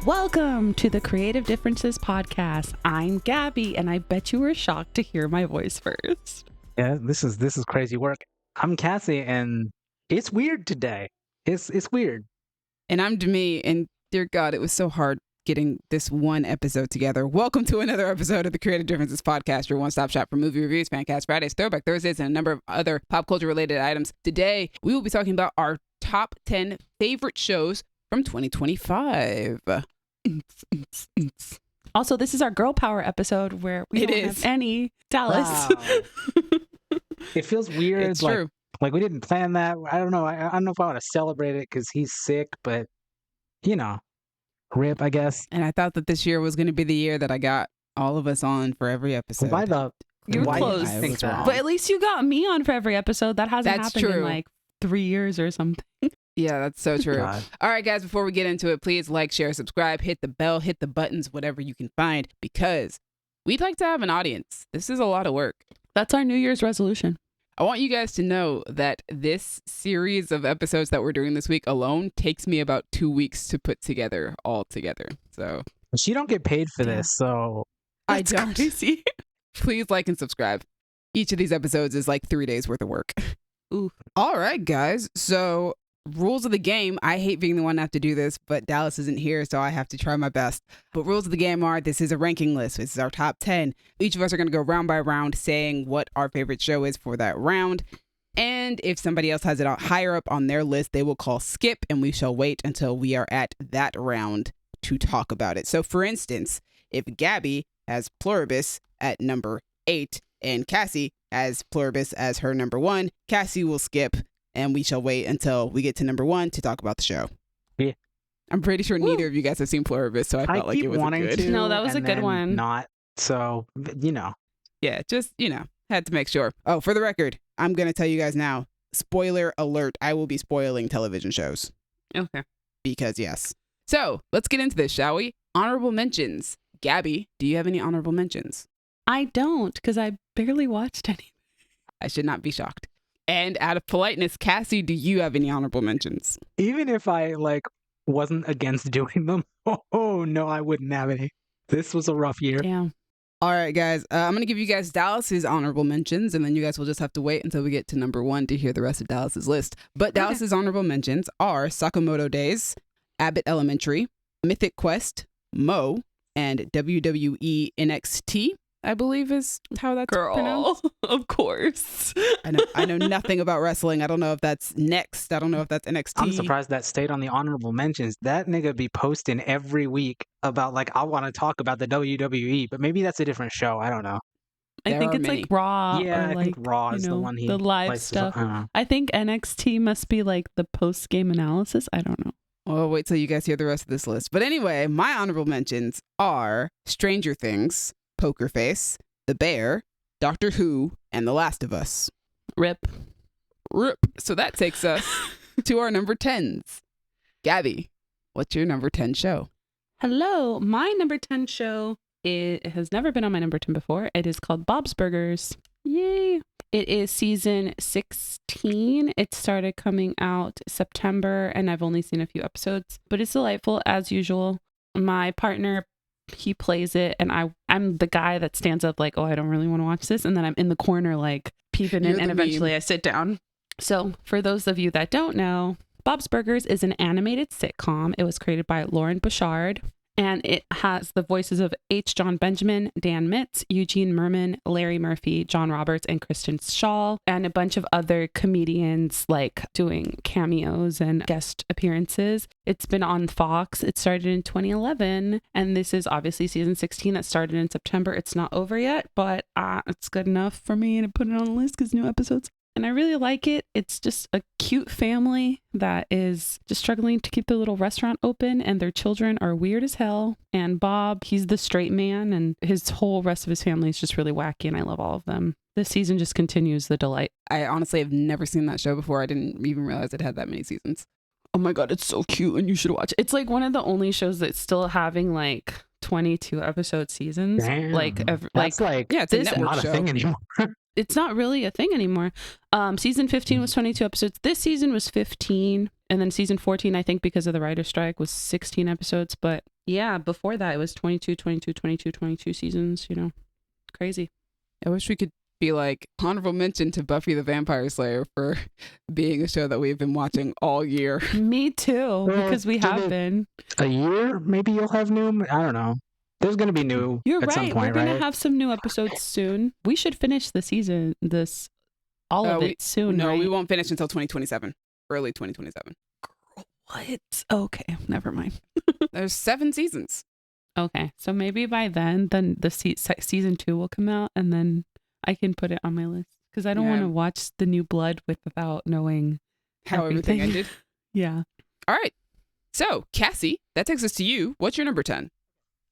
Welcome to the Creative Differences podcast. I'm Gaby, and I bet you were shocked to hear my voice first. Yeah, this is crazy work. I'm Cassie, and it's weird today. It's weird. And I'm Demi, and dear God, it was so hard getting this one episode together. Welcome to another episode of the Creative Differences podcast, your one-stop shop for movie reviews, Fancast Fridays, Throwback Thursdays, and a number of other pop culture-related items. Today, we will be talking about our top 10 favorite shows from 2025. Also, this is our girl power episode where we don't have any Dallas. Wow. It feels weird. It's true. Like we didn't plan that. I don't know. I don't know if I want to celebrate it because he's sick, but rip, I guess. And I thought that this year was going to be the year that I got all of us on for every episode. You're why close. do you think that? But at least you got me on for every episode. That hasn't That's happened in true. like 3 years or something. Yeah, that's so true. God. All right, guys, before we get into it, please like, share, subscribe, hit the bell, hit the buttons, whatever you can find, because we'd like to have an audience. This is a lot of work. That's our New Year's resolution. I want you guys to know that this series of episodes that we're doing this week alone takes me about 2 weeks to put together all together. So She don't get paid for Yeah. this, so I That's don't. crazy. Please like and subscribe. Each of these episodes is like 3 days worth of work. Ooh. All right, guys. So rules of the game. I hate being the one to have to do this, but Dallas isn't here, so I have to try my best. But rules of the game are, this is a ranking list. This is our top 10. Each of us are going to go round by round saying what our favorite show is for that round. And if somebody else has it higher up on their list, they will call skip, and we shall wait until we are at that round to talk about it. So for instance, if Gaby has Pluribus at number 8 and Cassie has Pluribus as her number 1, Cassie will skip, and we shall wait until we get to number 1 to talk about the show. Yeah. I'm pretty sure neither of you guys have seen Pluribus, so I felt like keep it was wanting good. to. No, that was and a good then one. Not so, Yeah, just, had to make sure. Oh, for the record, I'm going to tell you guys now, spoiler alert, I will be spoiling television shows. Okay. Because yes. So let's get into this, shall we? Honorable mentions. Gaby, do you have any honorable mentions? I don't, because I barely watched any. I should not be shocked. And out of politeness, Cassie, do you have any honorable mentions? even if I wasn't against doing them, oh no, I wouldn't have any. This was a rough year. Damn. All right, guys. I'm going to give you guys Dallas's honorable mentions, and then you guys will just have to wait until we get to number 1 to hear the rest of Dallas's list. But Dallas's honorable mentions are Sakamoto Days, Abbott Elementary, Mythic Quest, Mo, and WWE NXT, I believe is how that's pronounced. Of course. I know nothing about wrestling. I don't know if that's next. I don't know if that's NXT. I'm surprised that stayed on the honorable mentions. That nigga be posting every week about I want to talk about the WWE, but maybe that's a different show. I don't know. I There think are it's many. like Raw. Yeah, or I think Raw you is the know, one he the live likes to- stuff. I don't know. I think NXT must be like the post-game analysis. I don't know. Well, wait till you guys hear the rest of this list. But anyway, my honorable mentions are Stranger Things, Poker Face, The Bear, Doctor Who, and The Last of Us. Rip. Rip. So that takes us to our number 10s. Gaby, what's your number 10 show? Hello. My number 10 show, it has never been on my number 10 before. It is called Bob's Burgers. Yay. It is season 16. It started coming out September, and I've only seen a few episodes, but it's delightful as usual. My partner, he plays it, and I'm the guy that stands up like, oh, I don't really want to watch this, and then I'm in the corner like peeping You're in, and the eventually meme. I sit down. So for those of you that don't know, Bob's Burgers is an animated sitcom. It was created by Lauren Bouchard, and it has the voices of H. John Benjamin, Dan Mitz, Eugene Merman, Larry Murphy, John Roberts, and Kristen Schaal, and a bunch of other comedians like doing cameos and guest appearances. It's been on Fox. It started in 2011, and this is obviously season 16 that started in September. It's not over yet, but it's good enough for me to put it on the list because new episodes. And I really like it. It's just a cute family that is just struggling to keep their little restaurant open, and their children are weird as hell. And Bob, he's the straight man, and his whole rest of his family is just really wacky, and I love all of them. This season just continues the delight. I honestly have never seen that show before. I didn't even realize it had that many seasons. Oh my God, it's so cute, and you should watch it. It's like one of the only shows that's still having like 22 episode seasons. Damn. It's Yeah, it's a this network not a show. thing anymore. it's not really a thing anymore. Season 15 was 22 episodes. This season was 15, And then season 14, I think because of the writer's strike, was 16 episodes. But yeah, before that, it was 22 seasons, you know. Crazy. I wish we could be like honorable mention to Buffy the Vampire Slayer for being a show that we've been watching all year. Me too, because we have been. A year? Maybe you'll have new? I don't know. There's going to be new You're at right. some point, We're going right? to have some new episodes soon. We should finish the season, all of it soon, No, right? we won't finish until 2027. Early 2027. What? Okay, never mind. There's 7 seasons. Okay, so maybe by then the season 2 will come out, and then I can put it on my list because I don't want to watch the new Blood without knowing how everything ended. Yeah. All right. So, Cassie, that takes us to you. What's your number 10?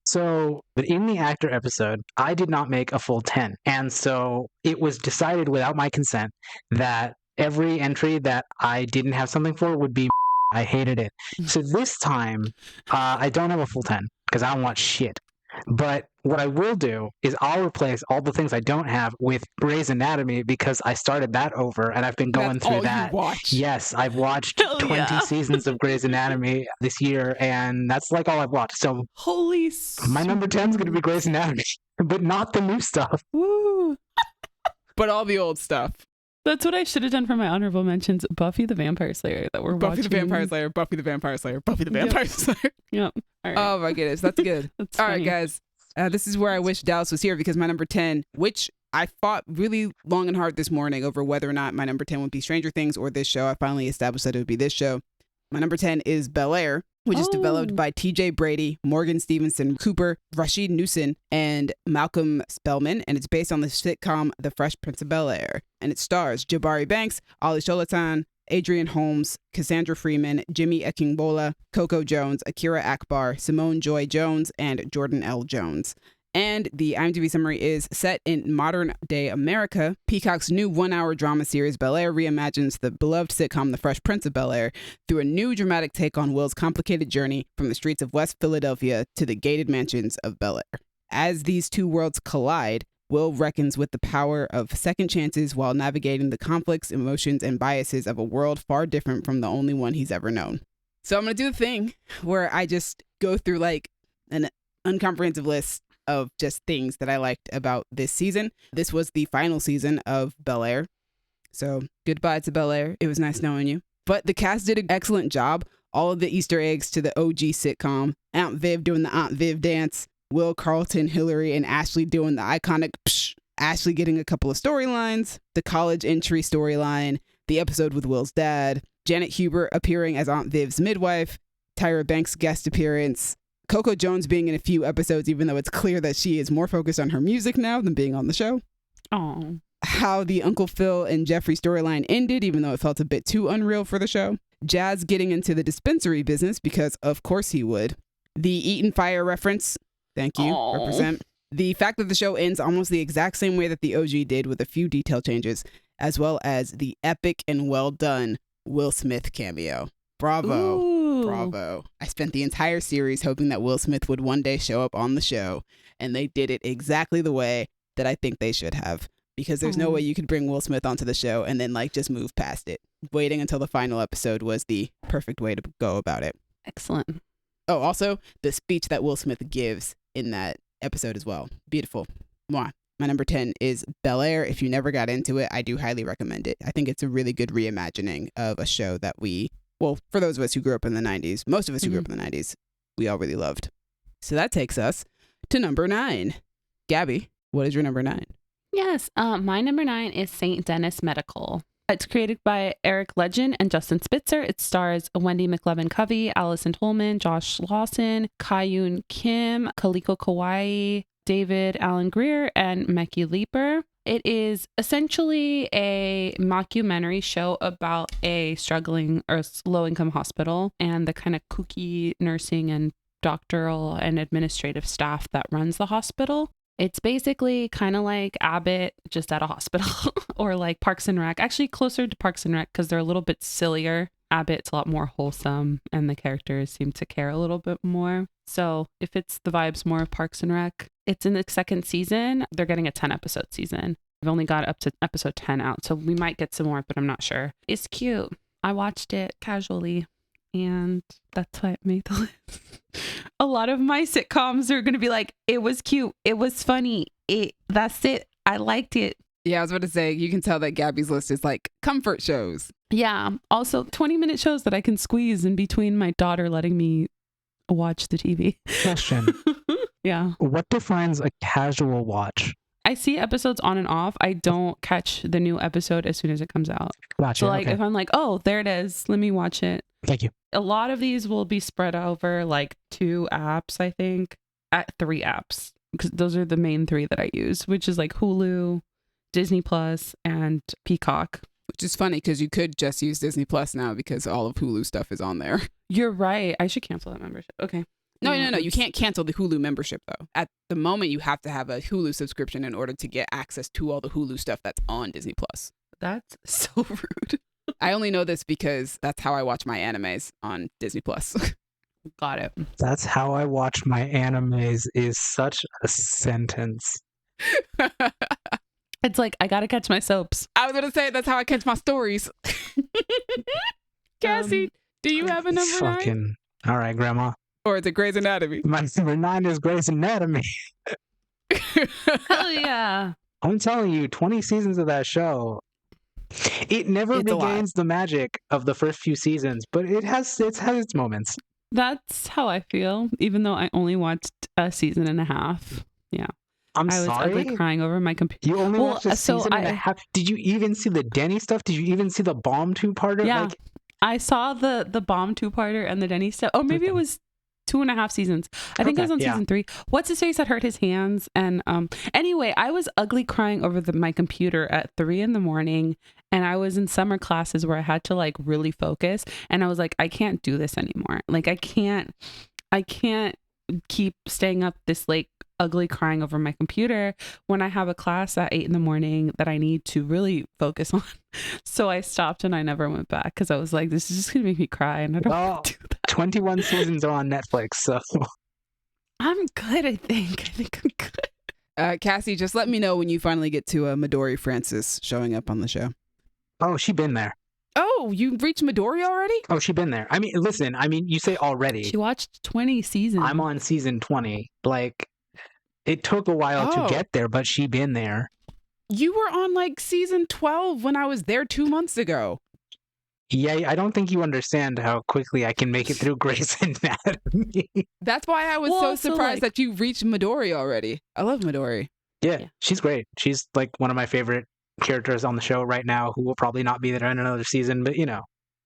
So, but in the actor episode, I did not make a full 10. And so it was decided without my consent that every entry that I didn't have something for would be I hated it. So this time, I don't have a full 10 because I don't watch shit. But what I will do is I'll replace all the things I don't have with Grey's Anatomy because I started that over and I've been going That's through all that. You watch. Yes, I've watched Hell 20 yeah. seasons of Grey's Anatomy this year, and that's like all I've watched. So Holy my number 10 is going to be Grey's Anatomy, but not the new stuff. Woo. But all the old stuff. That's what I should have done for my honorable mentions. Buffy the Vampire Slayer that we're Buffy watching. the Vampire Slayer, Buffy the Vampire Slayer, Buffy the Vampire Slayer. Yep. All right. Oh my goodness, that's good. That's All funny. right, guys. This is where I wish Dallas was here because my number 10, which I fought really long and hard this morning over whether or not my number 10 would be Stranger Things or this show. I finally established that it would be this show. My number 10 is Bel-Air, which is developed by T.J. Brady, Morgan Stevenson Cooper, Rashid Newson, and Malcolm Spellman, and it's based on the sitcom The Fresh Prince of Bel-Air. And it stars Jabari Banks, Ali Sholatan, Adrian Holmes, Cassandra Freeman, Jimmy Akingbola, Coco Jones, Akira Akbar, Simone Joy Jones, and Jordan L. Jones. And the IMDb summary is set in modern-day America. Peacock's new one-hour drama series Bel-Air reimagines the beloved sitcom The Fresh Prince of Bel-Air through a new dramatic take on Will's complicated journey from the streets of West Philadelphia to the gated mansions of Bel-Air. As these two worlds collide, Will reckons with the power of second chances while navigating the conflicts, emotions, and biases of a world far different from the only one he's ever known. So I'm going to do the thing where I just go through like an uncomprehensive list of just things that I liked about this season. This was the final season of Bel-Air. So goodbye to Bel-Air. It was nice knowing you. But the cast did an excellent job. All of the Easter eggs to the OG sitcom. Aunt Viv doing the Aunt Viv dance. Will, Carlton, Hillary, and Ashley doing the iconic psh. Ashley getting a couple of storylines. The college entry storyline. The episode with Will's dad. Janet Hubert appearing as Aunt Viv's midwife. Tyra Banks' guest appearance. Coco Jones being in a few episodes, even though it's clear that she is more focused on her music now than being on the show. Oh. How the Uncle Phil and Jeffrey storyline ended, even though it felt a bit too unreal for the show. Jazz getting into the dispensary business, because of course he would. The Eaton Fire reference. Thank you. Aww. Represent. The fact that the show ends almost the exact same way that the OG did with a few detail changes, as well as the epic and well done Will Smith cameo. Bravo. Ooh. Bravo. I spent the entire series hoping that Will Smith would one day show up on the show, and they did it exactly the way that I think they should have. Because there's no way you could bring Will Smith onto the show and then like just move past it. Waiting until the final episode was the perfect way to go about it. Excellent. Oh, also the speech that Will Smith gives in that episode as well. Beautiful. Mwah. My number 10 is Bel-Air. If you never got into it, I do highly recommend it. I think it's a really good reimagining of a show that for those of us who grew up in the 90s, most of us who grew up in the 90s, we all really loved. So that takes us to number 9. Gaby, what is your number 9? Yes, my number 9 is St. Denis Medical. It's created by Eric Legend and Justin Spitzer. It stars Wendy McLevin-Covey, Allison Tolman, Josh Lawson, Kyun Kim, Kaliko Kauai, David Allen Greer, and Mekhi Leeper. It is essentially a mockumentary show about a struggling or low-income hospital and the kind of kooky nursing and doctoral and administrative staff that runs the hospital. It's basically kind of like Abbott, just at a hospital, or like Parks and Rec. Actually, closer to Parks and Rec because they're a little bit sillier. Abbott's a lot more wholesome, and the characters seem to care a little bit more. So if it's the vibes more of Parks and Rec, it's in the second season. They're getting a 10-episode season. I've only got up to episode 10 out, so we might get some more, but I'm not sure. It's cute. I watched it casually, and that's why it made the list. A lot of my sitcoms are going to be like, it was cute, it was funny, that's it, I liked it. Yeah, I was about to say, you can tell that Gabby's list is like comfort shows. Yeah. Also 20-minute shows that I can squeeze in between my daughter letting me watch the TV. Question. Yeah. What defines a casual watch? I see episodes on and off. I don't catch the new episode as soon as it comes out. Gotcha. So like okay. if I'm like, oh, there it is, let me watch it. Thank you. A lot of these will be spread over like 2 apps, I think, at 3 apps. Because those are the main 3 that I use, which is like Hulu, Disney Plus, and Peacock. Which is funny because you could just use Disney Plus now because all of Hulu stuff is on there. You're right. I should cancel that membership. Okay. No. You can't cancel the Hulu membership, though. At the moment, you have to have a Hulu subscription in order to get access to all the Hulu stuff that's on Disney Plus. That's so rude. I only know this because that's how I watch my animes on Disney Plus. Got it. That's how I watch my animes is such a sentence. It's like, I gotta catch my soaps. I was going to say, that's how I catch my stories. Cassie, do you have a number 9? Fucking... All right, Grandma. Or is it Grey's Anatomy? My number 9 is Grey's Anatomy. Hell yeah. I'm telling you, 20 seasons of that show. It never It's a lot. regains the magic of the first few seasons, but it has its moments. That's how I feel, even though I only watched a season and a half. Yeah. I'm I was sorry. ugly crying over my computer. You only watched a so season and a half. Did you even see the Denny stuff? Did you even see the bomb 2-parter? Yeah. Like, I saw the bomb 2-parter and the Denny stuff. Oh, maybe it was 2.5 seasons. I think it was on season 3. What's his face that hurt his hands? And anyway, I was ugly crying over my computer at 3 a.m, and I was in summer classes where I had to like really focus, and I was like, I can't do this anymore. Like I can't keep staying up this late ugly crying over my computer when I have a class at 8 a.m. that I need to really focus on. So I stopped and I never went back because I was like, this is just gonna make me cry, and I don't want to do that. 21 seasons are on Netflix, so I'm good, I think I'm good. Cassie, just let me know when you finally get to Midori Francis showing up on the show. oh, she been there. Oh, you reached Midori already? Oh, she been there. I mean, listen. I mean, you say already. She watched 20 seasons. I'm on season 20. Like, it took a while Oh. to get there, but she been there. You were on like season 12 when I was there 2 months ago. Yeah, I don't think you understand how quickly I can make it through Grey's Anatomy. That's why I was Well, so so, surprised like- that you reached Midori already. I love Midori. Yeah, she's great. She's like one of my favorite characters on the show right now, who will probably not be there in another season, but you know,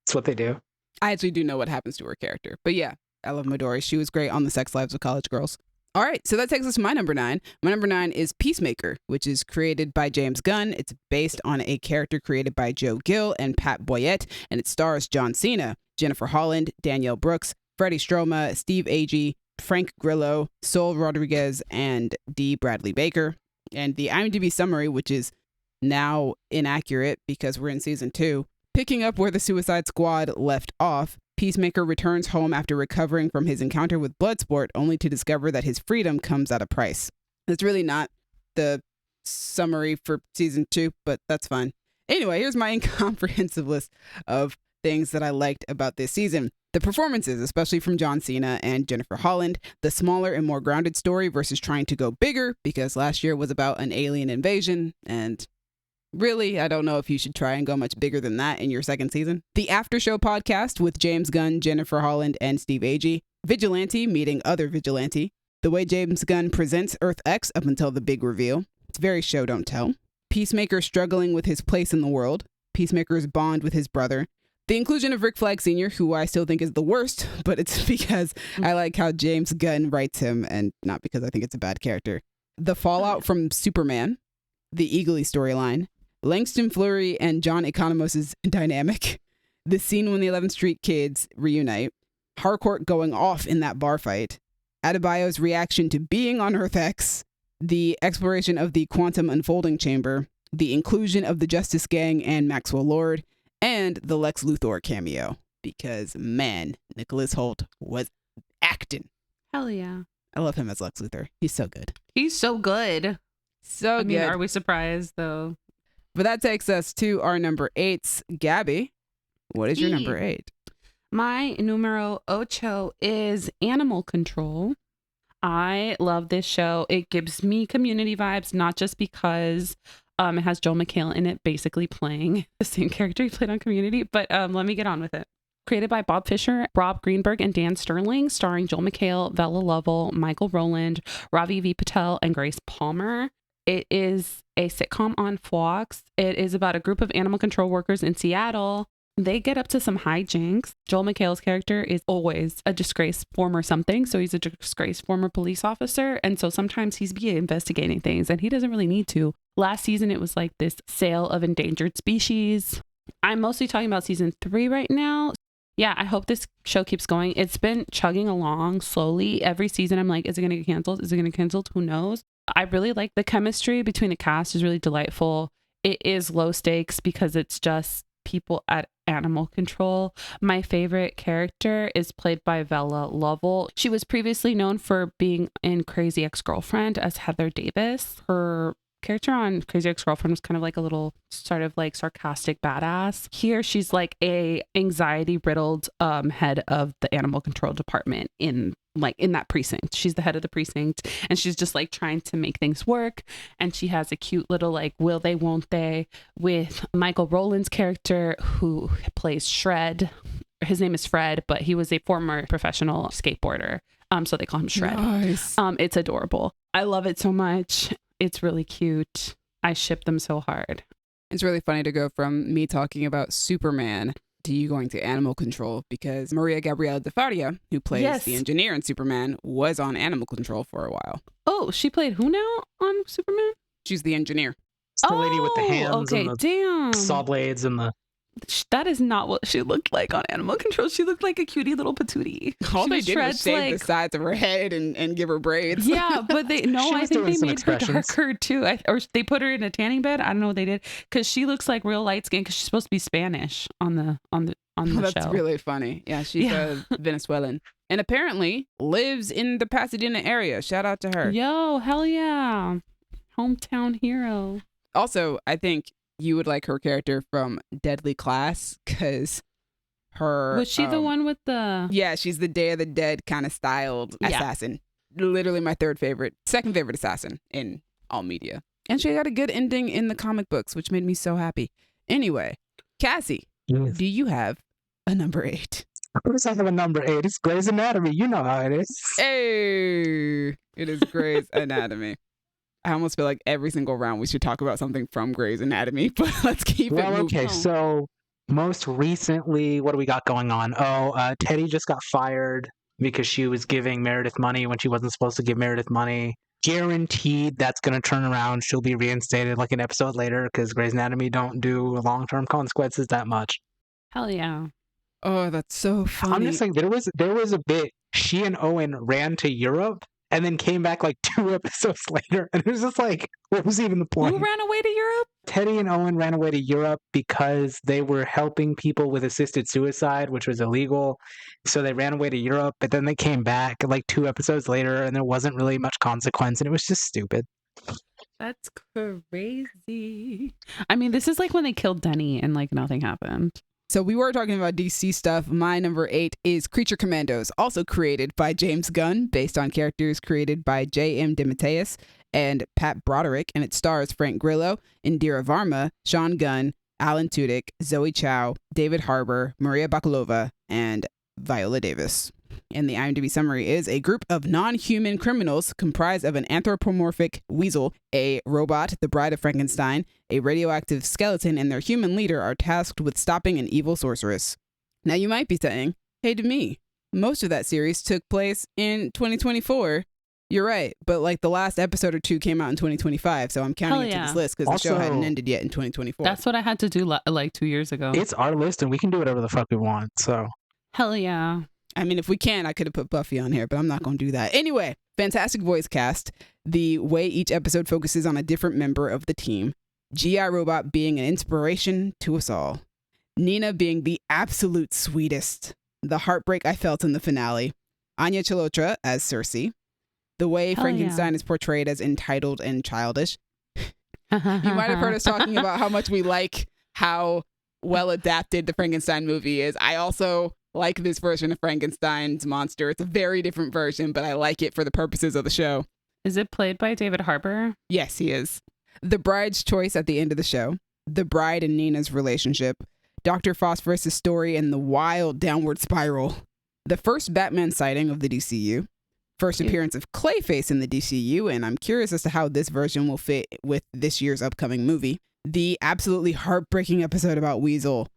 it's what they do. I actually do know what happens to her character. But yeah, I love Midori. She was great on The Sex Lives of College Girls. All right, so that takes us to my number 9. My number 9 is Peacemaker, which is created by James Gunn. It's based on a character created by Joe Gill and Pat Boyette, and it stars John Cena, Jennifer Holland, Danielle Brooks, Freddie Stroma, Steve Agee, Frank Grillo, Sol Rodriguez, and D. Bradley Baker. And the IMDb summary, which is now inaccurate because we're in season 2, picking up where the Suicide Squad left off, Peacemaker returns home after recovering from his encounter with Bloodsport, only to discover that his freedom comes at a price. That's really not the summary for season 2, but that's fine. Anyway, here's my incomprehensive list of things that I liked about this season. The performances, especially from John Cena and Jennifer Holland, the smaller and more grounded story versus trying to go bigger, because last year was about an alien invasion, and really, I don't know if you should try and go much bigger than that in your second season. The After Show podcast with James Gunn, Jennifer Holland, and Steve Agee. Vigilante meeting other Vigilante. The way James Gunn presents Earth X up until the big reveal. It's very show don't tell. Peacemaker struggling with his place in the world. Peacemaker's bond with his brother. The inclusion of Rick Flag Sr., who I still think is the worst, but it's because I like how James Gunn writes him and not because I think it's a bad character. The fallout from Superman. The Eagly storyline. Langston Fleury and John Economos' dynamic. The scene when the 11th Street kids reunite. Harcourt going off in that bar fight. Adebayo's reaction to being on Earth X. The exploration of the quantum unfolding chamber. The inclusion of the Justice Gang and Maxwell Lord. And the Lex Luthor cameo. Because, man, Nicholas Hoult was acting. Hell yeah. I love him as Lex Luthor. He's so good. He's so good. So I mean, good. are we surprised though? But that takes us to our number 8s. Gaby, What is your number 8? My numero ocho is Animal Control. I love this show. It gives me Community vibes, not just because it has Joel McHale in it, basically playing the same character he played on Community, but let me get on with it. Created by Bob Fisher, Rob Greenberg, and Dan Sterling, starring Joel McHale, Bella Lovell, Michael Rowland, Ravi V. Patel, and Grace Palmer. It is a sitcom on Fox. It is about a group of animal control workers in Seattle. They get up to some hijinks. Joel McHale's character is always a disgraced former something. So he's a disgraced former police officer. And so sometimes he's investigating things and he doesn't really need to. Last season, it was like this sale of endangered species. I'm mostly talking about season 3 right now. Yeah, I hope this show keeps going. It's been chugging along slowly. Every season, I'm like, is it going to get canceled? Is it going to get canceled? Who knows? I really like the chemistry between the cast is really delightful. It is low stakes because it's just people at Animal Control. My favorite character is played by Bella Lovell. She was previously known for being in Crazy Ex-Girlfriend as Heather Davis. Her character on Crazy Ex-Girlfriend was kind of like a little sort of like sarcastic badass. Here she's like a anxiety riddled head of the animal control department in that precinct. She's the head of the precinct and she's just like trying to make things work. And she has a cute little like will they won't they with Michael Rowland's character who plays Shred. His name is Fred, but he was a former professional skateboarder. So they call him Shred. Nice. It's adorable. I love it so much. It's really cute. I ship them so hard. It's really funny to go from me talking about Superman to you going to Animal Control because Maria Gabriela de Faria, who plays the engineer in Superman, was on Animal Control for a while. Oh, she played who now on Superman? She's the engineer. It's the lady with the hands and the saw blades and the... That is not what she looked like on Animal Control. She looked like a cutie little patootie. All they did was shave the sides of her head and give her braids. Yeah, but I think they made her darker too. Or they put her in a tanning bed. I don't know what they did because she looks like real light skin because she's supposed to be Spanish on the show. That's really funny. Yeah, she's a Venezuelan and apparently lives in the Pasadena area. Shout out to her. Yo, hell yeah, hometown hero. Also, I think you would like her character from Deadly Class because was she the one with the... Yeah, she's the Day of the Dead kind of styled assassin. Literally my second favorite assassin in all media. And she got a good ending in the comic books, which made me so happy. Anyway, Cassie, do you have a number 8? Of course I have a number 8. It's Grey's Anatomy. You know how it is. Hey, it is Grey's Anatomy. I almost feel like every single round we should talk about something from Grey's Anatomy, but let's keep it moving. Okay, so most recently, what do we got going on? Teddy just got fired because she was giving Meredith money when she wasn't supposed to give Meredith money. Guaranteed that's going to turn around. She'll be reinstated like an episode later because Grey's Anatomy don't do long-term consequences that much. Hell yeah. Oh, that's so funny. I'm just saying, there was a bit, she and Owen ran to Europe and then came back like 2 episodes later. And it was just like, what was even the point? Who ran away to Europe? Teddy and Owen ran away to Europe because they were helping people with assisted suicide, which was illegal. So they ran away to Europe, but then they came back like 2 episodes later and there wasn't really much consequence. And it was just stupid. That's crazy. I mean, this is like when they killed Denny and like nothing happened. So we were talking about DC stuff. My number 8 is Creature Commandos, also created by James Gunn, based on characters created by J.M. DeMatteis and Pat Broderick, and it stars Frank Grillo, Indira Varma, Sean Gunn, Alan Tudyk, Zoe Chow, David Harbour, Maria Bakalova, and Viola Davis. And the IMDb summary is a group of non-human criminals comprised of an anthropomorphic weasel, a robot, the Bride of Frankenstein, a radioactive skeleton, and their human leader are tasked with stopping an evil sorceress. Now you might be saying, hey Demi, most of that series took place in 2024. You're right, but like the last episode or 2 came out in 2025, so I'm counting it to this list because the show hadn't ended yet in 2024. That's what I had to do like 2 years ago. It's our list and we can do whatever the fuck we want, so. Hell yeah. I mean, if we can, I could have put Buffy on here, but I'm not going to do that. Anyway, fantastic voice cast. The way each episode focuses on a different member of the team. G.I. Robot being an inspiration to us all. Nina being the absolute sweetest. The heartbreak I felt in the finale. Anya Chalotra as Cersei. The way Frankenstein is portrayed as entitled and childish. You might have heard us talking about how much we like how well adapted the Frankenstein movie is. I also like this version of Frankenstein's monster. It's a very different version, but I like it for the purposes of the show. Is it played by David Harbour? Yes, he is. The bride's choice at the end of the show, the bride and Nina's relationship, Dr. Phosphorus' story and the wild downward spiral, the first Batman sighting of the DCU, first appearance of Clayface in the DCU, and I'm curious as to how this version will fit with this year's upcoming movie, the absolutely heartbreaking episode about Weasel,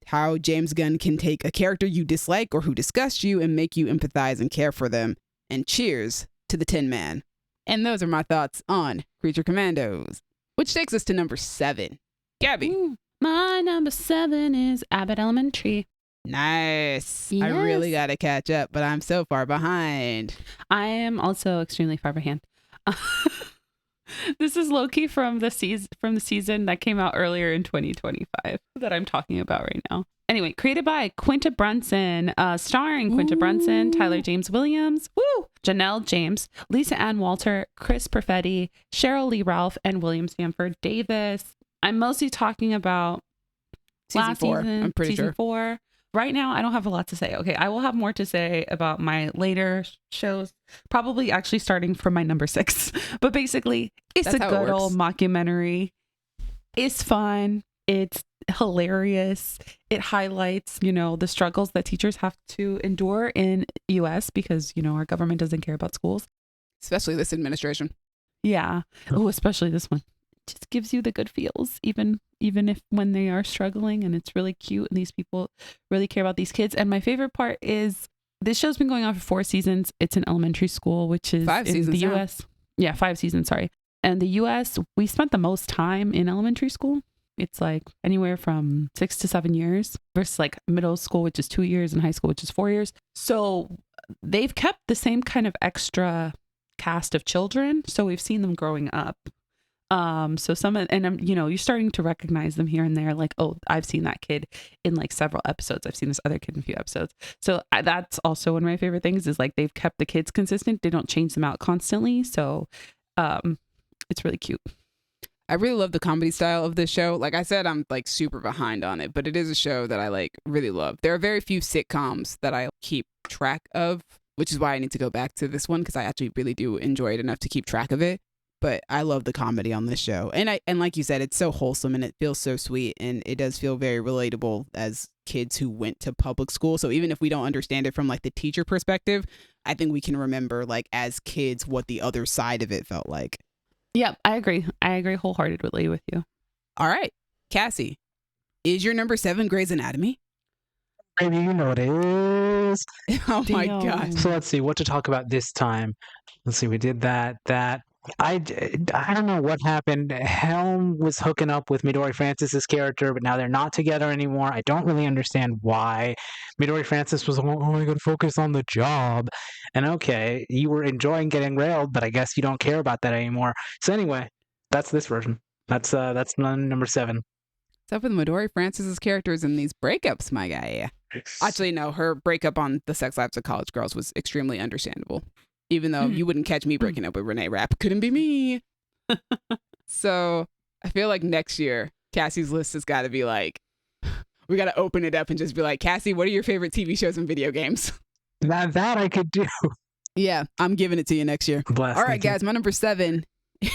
how James Gunn can take a character you dislike or who disgusts you and make you empathize and care for them, and cheers to the Tin Man. And those are my thoughts on Creature Commandos, which takes us to number 7. Gaby. Ooh, my number 7 is Abbott Elementary. Nice. Yes. I really got to catch up, but I'm so far behind. I am also extremely far behind. This is low-key from the season that came out earlier in 2025 that I'm talking about right now. Anyway, created by Quinta Brunson, starring Quinta Brunson, Tyler James Williams, Janelle James, Lisa Ann Walter, Chris Perfetti, Cheryl Lee Ralph, and William Sanford Davis. I'm mostly talking about Season last 4, season, I'm pretty season sure. 4. Right now, I don't have a lot to say. Okay, I will have more to say about my later shows, probably actually starting from my number 6. But basically, it's That's a how it good old works. mockumentary. It's fun. It's hilarious. It highlights, the struggles that teachers have to endure in US because, our government doesn't care about schools. Especially this administration. Yeah. Oh, especially this one. It just gives you the good feels, even if when they are struggling, and it's really cute and these people really care about these kids. And my favorite part is this show's been going on for 4 seasons. It's an elementary school, which is 5 in seasons the now. US. Yeah, 5 seasons, sorry. And the US, we spent the most time in elementary school. It's like anywhere from 6 to 7 years versus like middle school, which is 2 years, and high school, which is 4 years. So they've kept the same kind of extra cast of children. So we've seen them growing up. So some, and you're starting to recognize them here and there, like, oh, I've seen that kid in like several episodes. I've seen this other kid in a few episodes. So that's also one of my favorite things is like they've kept the kids consistent. They don't change them out constantly. So, it's really cute. I really love the comedy style of this show. Like I said, I'm like super behind on it, but it is a show that I like really love. There are very few sitcoms that I keep track of, which is why I need to go back to this one because I actually really do enjoy it enough to keep track of it. But I love the comedy on this show. And like you said, it's so wholesome and it feels so sweet and it does feel very relatable as kids who went to public school. So even if we don't understand it from like the teacher perspective, I think we can remember like as kids what the other side of it felt like. Yeah, I agree. I agree wholeheartedly with you. All right, Cassie, is your number 7 Grey's Anatomy? Maybe you know what it is. Oh my Damn. gosh. So let's see what to talk about this time. Let's see. We did that. I don't know what happened. Helm was hooking up with Midori Francis's character, but now they're not together anymore. I don't really understand why. Midori Francis was only going to focus on the job. And okay, you were enjoying getting railed, but I guess you don't care about that anymore. So anyway, that's this version. That's number 7. What's up with Midori Francis's characters in these breakups, my guy? Actually, no, her breakup on The Sex Lives of College Girls was extremely understandable. Even though you wouldn't catch me breaking up with Renee Rapp. Couldn't be me. So I feel like next year, Cassie's list has got to be like, we got to open it up and just be like, Cassie, what are your favorite TV shows and video games? That I could do. Yeah, I'm giving it to you next year. Bless. All right, thank you. guys, my number 7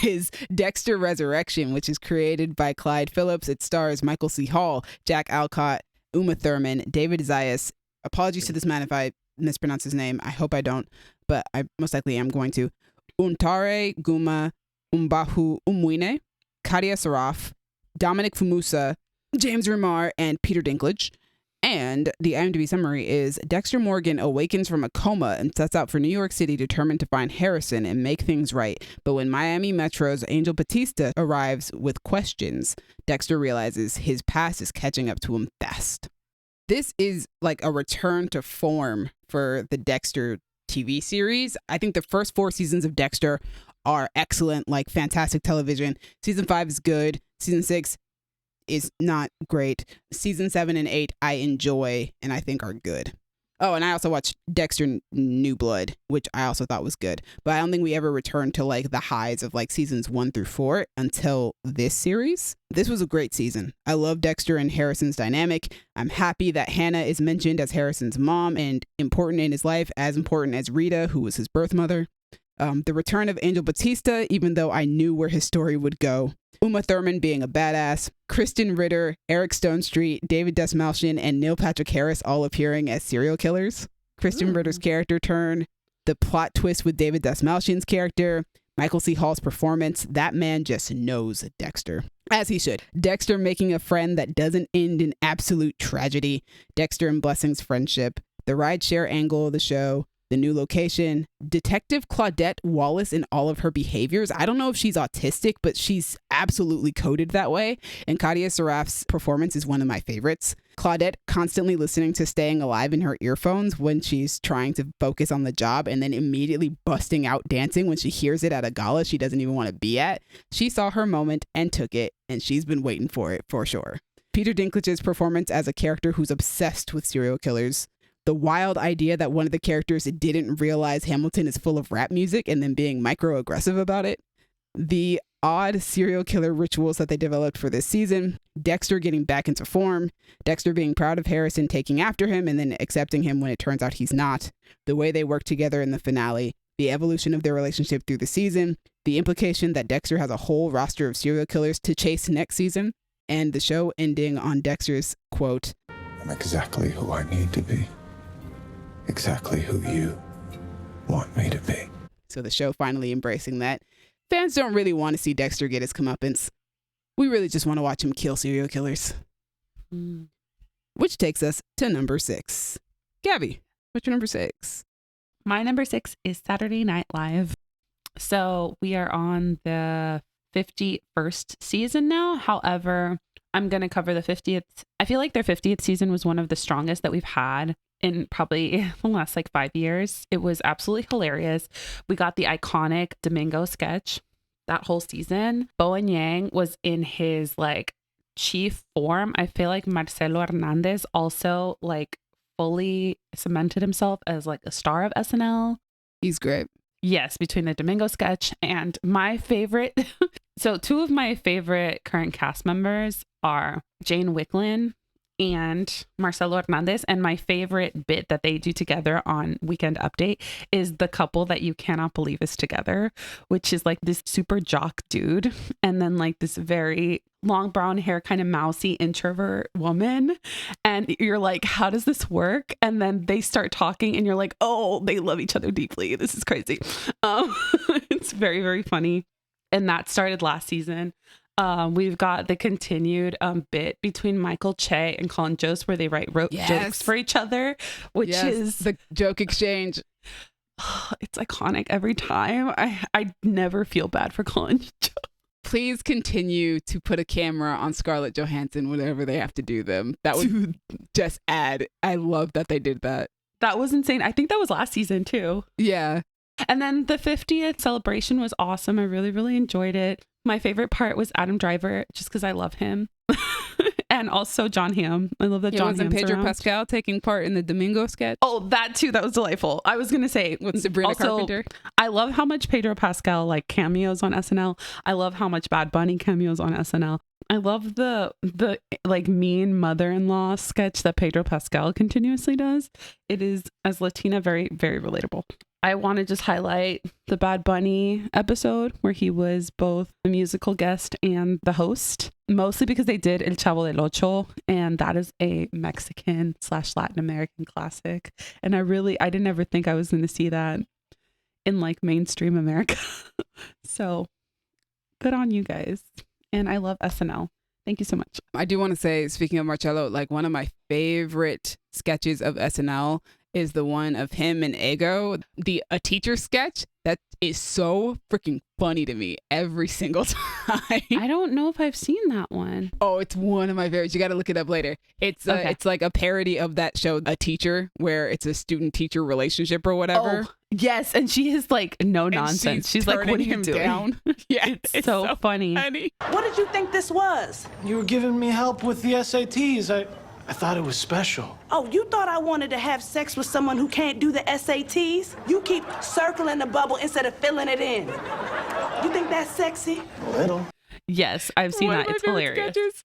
is Dexter Resurrection, which is created by Clyde Phillips. It stars Michael C. Hall, Jack Alcott, Uma Thurman, David Zayas. Apologies to this man if I mispronounce his name. I hope I don't, but I most likely am going to. Untare Guma Umbahu Umwine, Kadia Saraf, Dominic Fumusa, James Remar, and Peter Dinklage. And the IMDb summary is Dexter Morgan awakens from a coma and sets out for New York City determined to find Harrison and make things right. But when Miami Metro's Angel Batista arrives with questions, Dexter realizes his past is catching up to him fast. This is like a return to form for the Dexter TV series. I think the first 4 seasons of Dexter are excellent, like fantastic television. Season 5 is good. Season 6 is not great. Season 7 and 8 I enjoy and I think are good. Oh, and I also watched Dexter New Blood, which I also thought was good. But I don't think we ever returned to like the highs of like seasons 1 through 4 until this series. This was a great season. I love Dexter and Harrison's dynamic. I'm happy that Hannah is mentioned as Harrison's mom and important in his life, as important as Rita, who was his birth mother. The return of Angel Batista, even though I knew where his story would go. Uma Thurman being a badass, Kristen Ritter, Eric Stonestreet, David Desmalchian, and Neil Patrick Harris all appearing as serial killers. Kristen Ritter's character turn, the plot twist with David Desmalchian's character, Michael C. Hall's performance. That man just knows Dexter, as he should. Dexter making a friend that doesn't end in absolute tragedy. Dexter and Blessing's friendship, the rideshare angle of the show, the new location, Detective Claudette Wallace in all of her behaviors. I don't know if she's autistic, but she's absolutely coded that way. And Katia Saraf's performance is one of my favorites. Claudette constantly listening to Staying Alive in her earphones when she's trying to focus on the job, and then immediately busting out dancing when she hears it at a gala she doesn't even want to be at. She saw her moment and took it, and she's been waiting for it for sure. Peter Dinklage's performance as a character who's obsessed with serial killers. The wild idea that one of the characters didn't realize Hamilton is full of rap music and then being microaggressive about it. The odd serial killer rituals that they developed for this season. Dexter getting back into form. Dexter being proud of Harrison taking after him and then accepting him when it turns out he's not. The way they work together in the finale. The evolution of their relationship through the season. The implication that Dexter has a whole roster of serial killers to chase next season. And the show ending on Dexter's quote, "I'm exactly who I need to be. Exactly who you want me to be." So the show finally embracing that. Fans don't really want to see Dexter get his comeuppance. We really just want to watch him kill serial killers. Which takes us to number 6. Gaby, what's your number 6? My number 6 is Saturday Night Live. So we are on the 51st season now. However, I'm going to cover the 50th. I feel like their 50th season was one of the strongest that we've had in probably the last like 5 years. It was absolutely hilarious. We got the iconic Domingo sketch that whole season. Bowen Yang was in his like chief form. I feel like Marcelo Hernandez also like fully cemented himself as like a star of SNL. He's great. Yes, between the Domingo sketch and my favorite. So 2 of my favorite current cast members are Jane Wicklin and Marcelo Hernandez. And my favorite bit that they do together on Weekend Update is the couple that you cannot believe is together, which is like this super jock dude and then like this very long brown hair, kind of mousy introvert woman. And you're like, how does this work? And then they start talking and you're like, oh, they love each other deeply. This is crazy. It's very, very funny. And that started last season. We've got the continued bit between Michael Che and Colin Jost where they write jokes for each other, which is the joke exchange. It's iconic every time. I never feel bad for Colin Jost. Please continue to put a camera on Scarlett Johansson whenever they have to do them. That would just add. I love that they did that. That was insane. I think that was last season too. Yeah. And then the 50th celebration was awesome. I really, really enjoyed it. My favorite part was Adam Driver, just because I love him. And also John Hamm. I love that John Hamm's Pedro around. Pascal taking part in the Domingo sketch. Oh, that too. That was delightful. I was going to say with Sabrina also, Carpenter. I love how much Pedro Pascal like cameos on SNL. I love how much Bad Bunny cameos on SNL. I love the like mean mother-in-law sketch that Pedro Pascal continuously does. It is, as Latina, very, very relatable. I want to just highlight the Bad Bunny episode where he was both the musical guest and the host, mostly because they did El Chavo del Ocho, and that is a Mexican/Latin American classic. And I didn't ever think I was going to see that in like mainstream America. So good on you guys. And I love SNL. Thank you so much. I do want to say, speaking of Marcello, like one of my favorite sketches of SNL is the one of him and Ego, a teacher sketch. That is so freaking funny to me every single time. I don't know if I've seen that one. Oh, it's one of my favorites. You got to look it up later. It's it's like a parody of that show, A Teacher, where it's a student-teacher relationship or whatever. Oh, yes, and she is like no nonsense. She's like, what are you doing? Down. Yeah, it's so funny. What did you think this was? You were giving me help with the SATs. I thought it was special. Oh, you thought I wanted to have sex with someone who can't do the SATs? You keep circling the bubble instead of filling it in. You think that's sexy? A little. Yes, I've seen One of that. my It's favorite hilarious. sketches.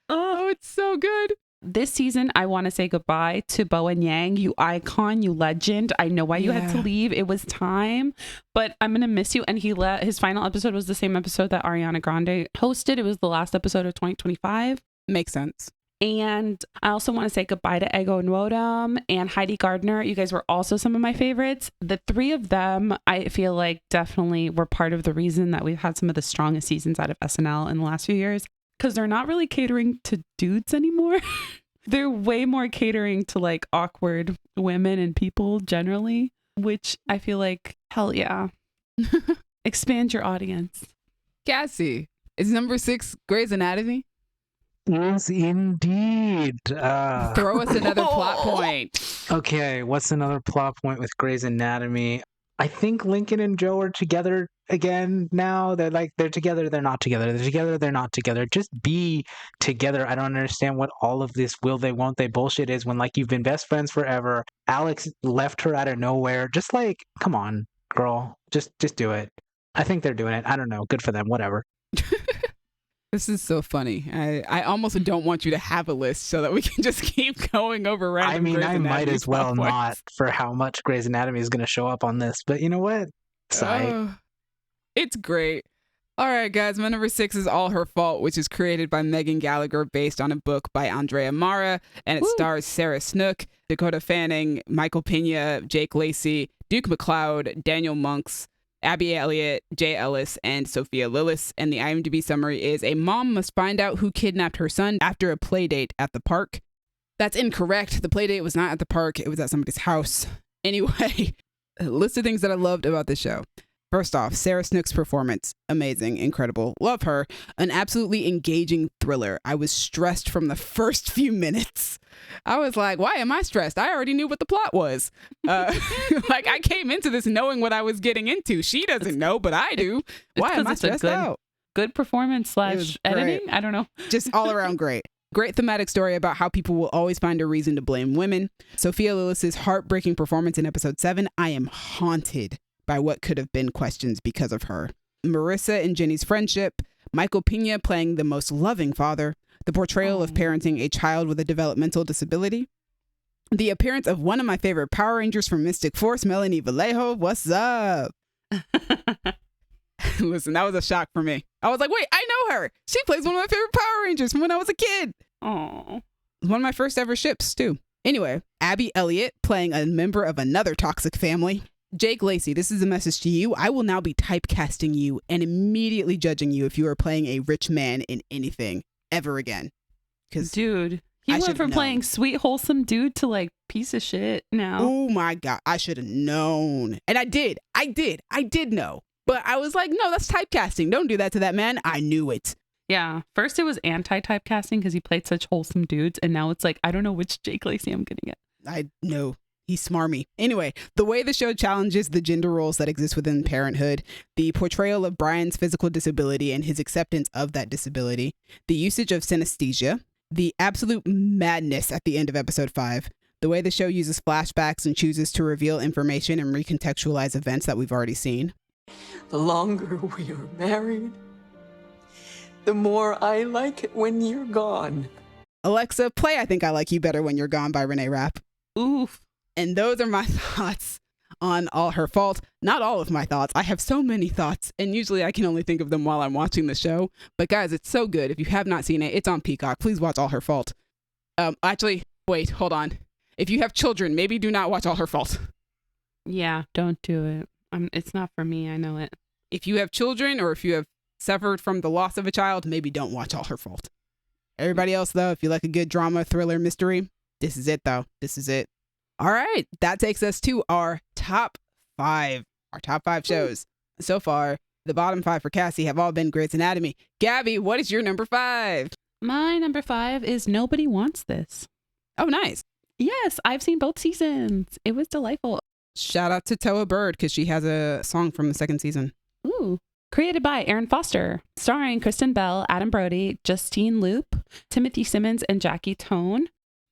Oh, it's so good. This season, I want to say goodbye to Bowen Yang. You icon, you legend. I know why you had to Yeah. leave. It was time, but I'm going to miss you. And his final episode was the same episode that Ariana Grande hosted. It was the last episode of 2025. Makes sense. And I also want to say goodbye to Ego Nwodum and Heidi Gardner. You guys were also some of my favorites. The three of them, I feel like definitely were part of the reason that we've had some of the strongest seasons out of SNL in the last few years, because they're not really catering to dudes anymore. They're way more catering to like awkward women and people generally, which I feel like, hell yeah. Expand your audience. Cassie, is number 6 Grey's Anatomy? Yes, indeed. Throw us another plot point. Okay, what's another plot point with Grey's Anatomy? I think Lincoln and Joe are together again now. They're together, they're not together. They're together, they're not together. Just be together. I don't understand what all of this will they, won't they bullshit is when like you've been best friends forever. Alex left her out of nowhere. Just like, come on, girl. Just do it. I think they're doing it. I don't know. Good for them. Whatever. This is so funny. I almost don't want you to have a list so that we can just keep going over random I mean, Grey's I might Anatomy as well plot not points. for how much Grey's Anatomy is going to show up on this. But you know what? Sigh. Oh, it's great. All right, guys. My number 6 is All Her Fault, which is created by Megan Gallagher based on a book by Andrea Mara. And it Woo. stars Sarah Snook, Dakota Fanning, Michael Pena, Jake Lacey, Duke McLeod, Daniel Monks, Abby Elliott, Jay Ellis, and Sophia Lillis. And the IMDb summary is: a mom must find out who kidnapped her son after a play date at the park. That's incorrect. The play date was not at the park. It was at somebody's house. Anyway, a list of things that I loved about the show. First off, Sarah Snook's performance. Amazing, incredible. Love her. An absolutely engaging thriller. I was stressed from the first few minutes. I was like, why am I stressed? I already knew what the plot was. Like, I came into this knowing what I was getting into. She doesn't know, but I do. Why am I stressed out? Good performance / was editing. great. I don't know. Just all around great. Great thematic story about how people will always find a reason to blame women. Sophia Lillis's heartbreaking performance in episode 7. I am haunted by what could have been questions because of her. Marissa and Jenny's friendship. Michael Pena playing the most loving father. The portrayal of parenting a child with a developmental disability. The appearance of one of my favorite Power Rangers from Mystic Force, Melanie Vallejo. What's up? Listen, that was a shock for me. I was like, wait, I know her. She plays one of my favorite Power Rangers from when I was a kid. Oh, One of my first ever ships, too. Anyway, Abby Elliott playing a member of another toxic family. Jake Lacey, this is a message to you. I will now be typecasting you and immediately judging you if you are playing a rich man in anything ever again. Because dude, he I went should've from known. playing sweet, wholesome dude to like piece of shit now. oh my God, I should have known. And I did know. But I was like, no, that's typecasting. Don't do that to that man. I knew it. Yeah. First, it was anti-typecasting because he played such wholesome dudes. And now it's like, I don't know which Jake Lacey I'm going to get. I know. He's smarmy. Anyway, the way the show challenges the gender roles that exist within parenthood, the portrayal of Brian's physical disability and his acceptance of that disability, the usage of synesthesia, the absolute madness at the end of episode 5, the way the show uses flashbacks and chooses to reveal information and recontextualize events that we've already seen. The longer we are married, the more I like it when you're gone. Alexa, play I Think I Like You Better When You're Gone by Renee Rapp. Oof. And those are my thoughts on All Her Fault. Not all of my thoughts. I have so many thoughts, and usually I can only think of them while I'm watching the show. But guys, it's so good. If you have not seen it, it's on Peacock. Please watch All Her Fault. Actually, wait, hold on. If you have children, maybe do not watch All Her Fault. Yeah, don't do it. It's not for me. I know it. If you have children or if you have suffered from the loss of a child, maybe don't watch All Her Fault. Everybody else, though, if you like a good drama, thriller, mystery, this is it, though. This is it. All right. That takes us to our top 5. Our top 5 shows. So far, the bottom 5 for Cassie have all been Grey's Anatomy. Gaby, what is your number 5? My number 5 is Nobody Wants This. Oh, nice. Yes, I've seen both seasons. It was delightful. Shout out to Toa Bird because she has a song from the 2nd season. Ooh. Created by Aaron Foster, starring Kristen Bell, Adam Brody, Justine Loop, Timothy Simmons, and Jackie Tone.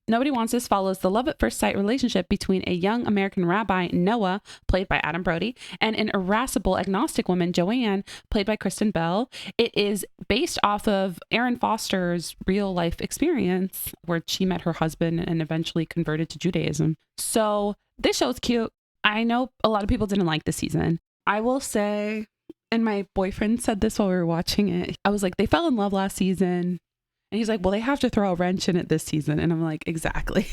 Nobody Wants This follows the love at first sight relationship between a young American rabbi, Noah, played by Adam Brody, and an irascible agnostic woman, Joanne, played by Kristen Bell. It is based off of Erin Foster's real life experience where she met her husband and eventually converted to Judaism. So this show is cute. I know a lot of people didn't like the season. I will say, and my boyfriend said this while we were watching it, I was like, they fell in love last season. And he's like, well, they have to throw a wrench in it this season. And I'm like, exactly.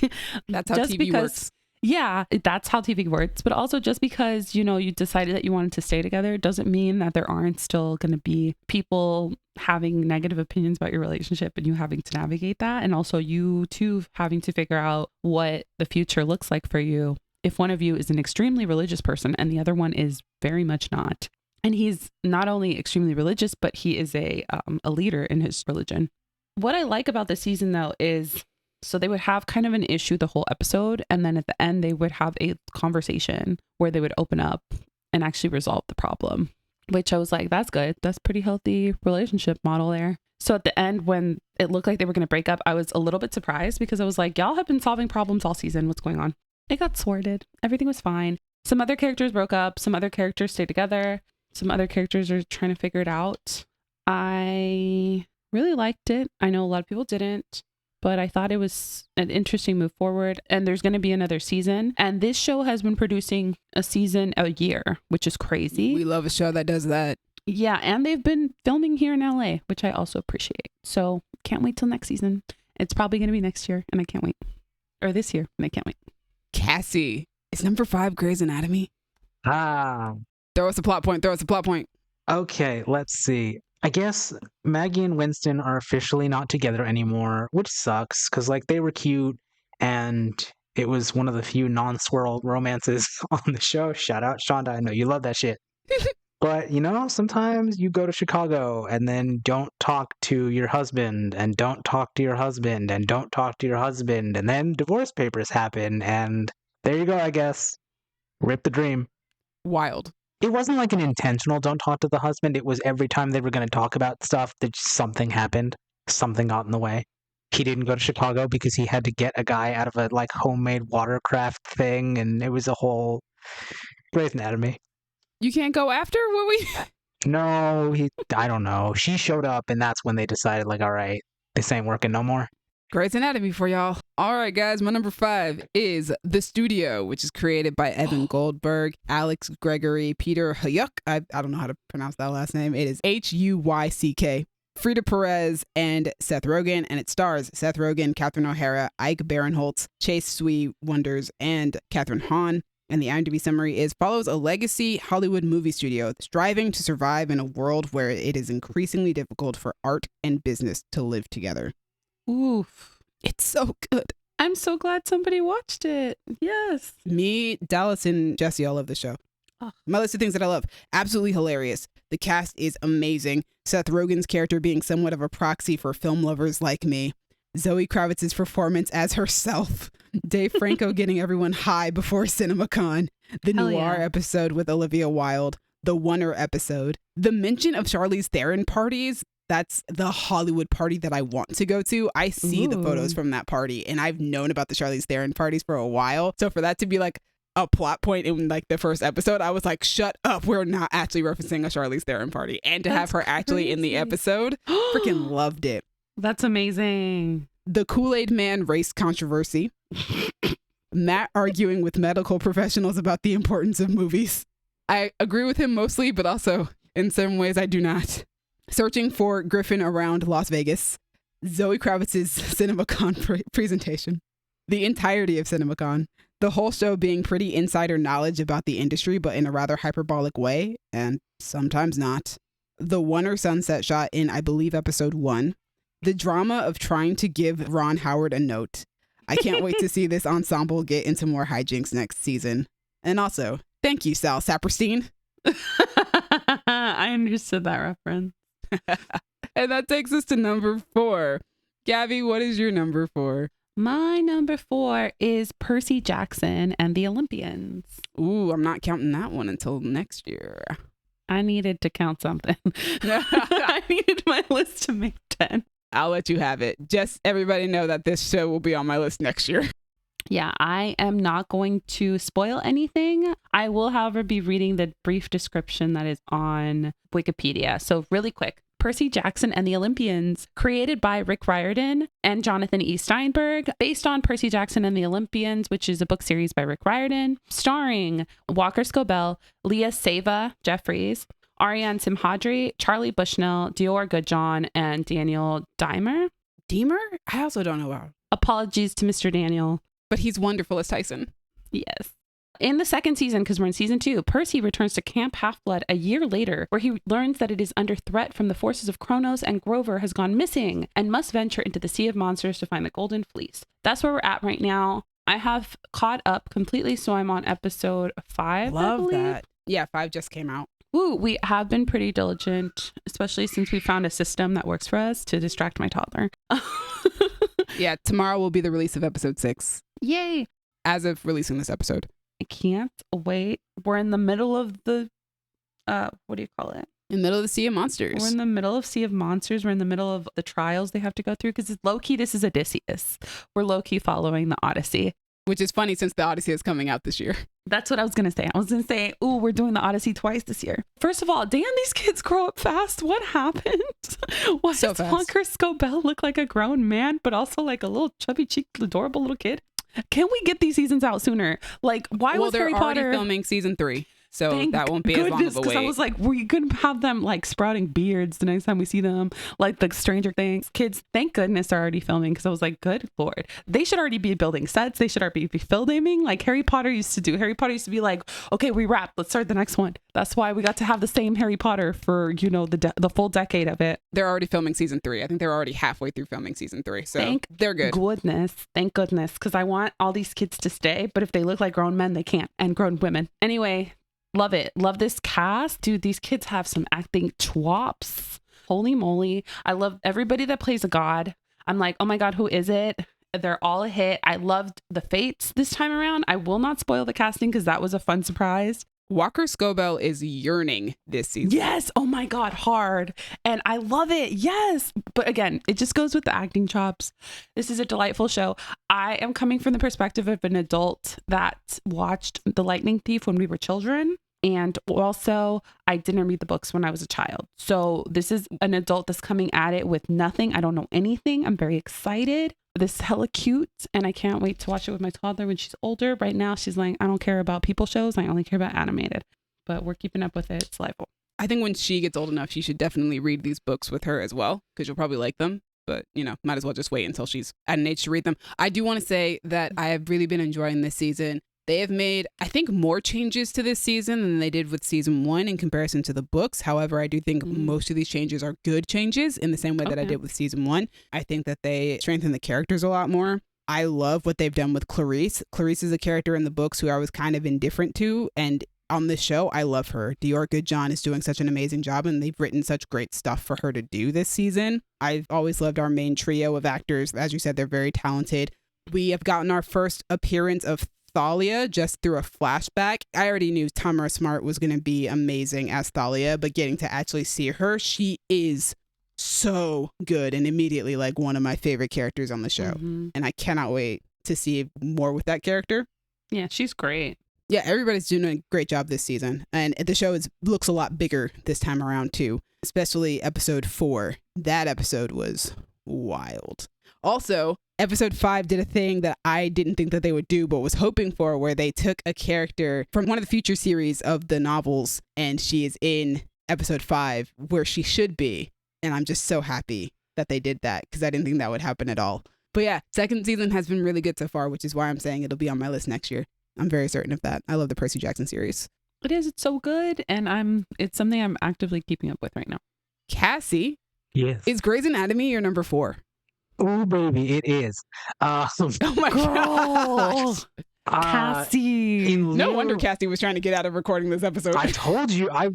That's how TV works. Yeah, that's how TV works. But also just because, you know, you decided that you wanted to stay together doesn't mean that there aren't still going to be people having negative opinions about your relationship and you having to navigate that. And also you too having to figure out what the future looks like for you if one of you is an extremely religious person and the other one is very much not. And he's not only extremely religious, but he is a leader in his religion. What I like about this season, though, is so they would have kind of an issue the whole episode. And then at the end, they would have a conversation where they would open up and actually resolve the problem, which I was like, that's good. That's pretty healthy relationship model there. So at the end, when it looked like they were going to break up, I was a little bit surprised because I was like, y'all have been solving problems all season. What's going on? It got sorted. Everything was fine. Some other characters broke up. Some other characters stayed together. Some other characters are trying to figure it out. I really liked it. I know a lot of people didn't, but I thought it was an interesting move forward. And there's going to be another season. And this show has been producing a season a year, which is crazy. We love a show that does that. Yeah. And they've been filming here in LA, which I also appreciate. So can't wait till next season. It's probably going to be next year and I can't wait. Or this year and I can't wait. Cassie. Is number 5 Grey's Anatomy? Throw us a plot point. Okay, let's see. I guess Maggie and Winston are officially not together anymore, which sucks because like they were cute and it was one of the few non-swirl romances on the show. Shout out Shonda, I know you love that shit. But you know, sometimes you go to Chicago and then don't talk to your husband and don't talk to your husband and don't talk to your husband and then divorce papers happen and there you go, I guess. Rip the dream. Wild. It wasn't like an intentional don't talk to the husband. It was every time they were going to talk about stuff that something happened. Something got in the way. He didn't go to Chicago because he had to get a guy out of a like homemade watercraft thing. And it was a whole Grey's Anatomy. You can't go after what we... No, I don't know. She showed up and that's when they decided like, all right, this ain't working no more. Grey's Anatomy for y'all. All right, guys, my number 5 is The Studio, which is created by Evan Goldberg, Alex Gregory, Peter Huyck. I don't know how to pronounce that last name. It is Huyck. Frida Perez, and Seth Rogen, and it stars Seth Rogen, Catherine O'Hara, Ike Barinholtz, Chase Sui Wonders, and Catherine Hahn. And the IMDb summary is, follows a legacy Hollywood movie studio striving to survive in a world where it is increasingly difficult for art and business to live together. Oof. It's so good. I'm so glad somebody watched it. Yes. Me, Dallas, and Jesse all love the show. Oh. My list of things that I love. Absolutely hilarious. The cast is amazing. Seth Rogen's character being somewhat of a proxy for film lovers like me. Zoe Kravitz's performance as herself. Dave Franco getting everyone high before CinemaCon. The Hell Noir yeah. episode with Olivia Wilde. The Wonder episode. The mention of Charlize Theron parties. That's the Hollywood party that I want to go to. I see the photos from that party and I've known about the Charlize Theron parties for a while. So for that to be like a plot point in like the first episode, I was like, shut up. We're not actually referencing a Charlize Theron party. And to have her actually in the episode, freaking loved it. That's amazing. The Kool-Aid Man race controversy. Matt arguing with medical professionals about the importance of movies. I agree with him mostly, but also in some ways I do not. Searching for Griffin around Las Vegas. Zoe Kravitz's CinemaCon presentation. The entirety of CinemaCon. The whole show being pretty insider knowledge about the industry, but in a rather hyperbolic way, and sometimes not. The Wonder sunset shot in, I believe, episode 1. The drama of trying to give Ron Howard a note. I can't wait to see this ensemble get into more hijinks next season. And also, thank you, Sal Saperstein. I understood that reference. And that takes us to number 4. Gaby, what is your number 4? My number 4 is Percy Jackson and the Olympians. Ooh, I'm not counting that one until next year. I needed to count something. I needed my list to make 10. I'll let you have it. Just everybody know that this show will be on my list next year. Yeah, I am not going to spoil anything. I will, however, be reading the brief description that is on Wikipedia. So really quick. Percy Jackson and the Olympians, created by Rick Riordan and Jonathan E. Steinberg, based on Percy Jackson and the Olympians, which is a book series by Rick Riordan, starring Walker Scobell, Leah Seva Jeffries, Ariane Simhadri, Charlie Bushnell, Dior Goodjohn, and Daniel Diemer. Deemer? I also don't know how. Apologies to Mr. Daniel. But he's wonderful as Tyson. Yes. In the second season, because we're in season 2, Percy returns to Camp Half-Blood a year later, where he learns that it is under threat from the forces of Kronos and Grover has gone missing and must venture into the Sea of Monsters to find the Golden Fleece. That's where we're at right now. I have caught up completely, so I'm on episode 5. Love that. Yeah, 5 just came out. Woo, we have been pretty diligent, especially since we found a system that works for us to distract my toddler. Yeah, tomorrow will be the release of episode 6. Yay. As of releasing this episode. I can't wait. We're in the middle of the, what do you call it? In the middle of the Sea of Monsters. We're in the middle of Sea of Monsters. We're in the middle of the trials they have to go through because low-key, this is Odysseus. We're low-key following the Odyssey. Which is funny since the Odyssey is coming out this year. That's what I was going to say. I was going to say, ooh, we're doing the Odyssey twice this year. First of all, damn, these kids grow up fast. What happened? Why So does fast. Walker Scobell look like a grown man, but also like a little chubby-cheeked, adorable little kid? Can we get these seasons out sooner? Like, why was Harry they're Potter already filming season 3, so Thank that won't be as long of a because wait. I was like, we could have them like sprouting beards the next time we see them, like the Stranger Things kids. Thank goodness they're already filming because I was like, good Lord, they should already be building sets. They should already be filming like Harry Potter used to do. Harry Potter used to be like, okay, we wrapped. Let's start the next one. That's why we got to have the same Harry Potter for, you know, the full decade of it. They're already filming season 3. I think they're already halfway through filming season 3, so they're good. Thank goodness, because I want all these kids to stay, but if they look like grown men, they can't, and grown women. Anyway, love it. Love this cast. Dude, these kids have some acting chops. Holy moly. I love everybody that plays a god. I'm like, oh my God, who is it? They're all a hit. I loved the Fates this time around. I will not spoil the casting because that was a fun surprise. Walker Scobell is yearning this season. Yes. Oh my God. Hard. And I love it. Yes. But again, it just goes with the acting chops. This is a delightful show. I am coming from the perspective of an adult that watched The Lightning Thief when we were children. And also, I didn't read the books when I was a child. So this is an adult that's coming at it with nothing. I don't know anything. I'm very excited. This is hella cute. And I can't wait to watch it with my toddler when she's older. Right now, she's like, I don't care about people shows. I only care about animated. But we're keeping up with it. It's delightful. I think when she gets old enough, she should definitely read these books with her as well, because you'll probably like them. But, you know, might as well just wait until she's at an age to read them. I do want to say that I have really been enjoying this season. They have made, I think, more changes to this season than they did with season 1 in comparison to the books. However, I do think most of these changes are good changes in the same way that I did with season 1. I think that they strengthen the characters a lot more. I love what they've done with Clarice. Clarice is a character in the books who I was kind of indifferent to. And on this show, I love her. Dior Goodjohn is doing such an amazing job, and they've written such great stuff for her to do this season. I've always loved our main trio of actors. As you said, they're very talented. We have gotten our first appearance of Thalia just through a flashback. I already knew Tamara Smart was going to be amazing as Thalia, but getting to actually see her, she is so good and immediately like one of my favorite characters on the show. And I cannot wait to see more with that character. Yeah, she's great. Yeah, everybody's doing a great job this season. And the show looks a lot bigger this time around too, especially episode 4. That episode was wild. Also, episode 5 did a thing that I didn't think that they would do, but was hoping for, where they took a character from one of the future series of the novels, and she is in episode 5 where she should be. And I'm just so happy that they did that, because I didn't think that would happen at all. But yeah, second season has been really good so far, which is why I'm saying it'll be on my list next year. I'm very certain of that. I love the Percy Jackson series. It is. It's so good. And it's something I'm actively keeping up with right now. Cassie, Yes. is Grey's Anatomy your number 4? Oh, baby, it is. Oh my gosh. Cassie. No wonder Cassie was trying to get out of recording this episode. I told you, I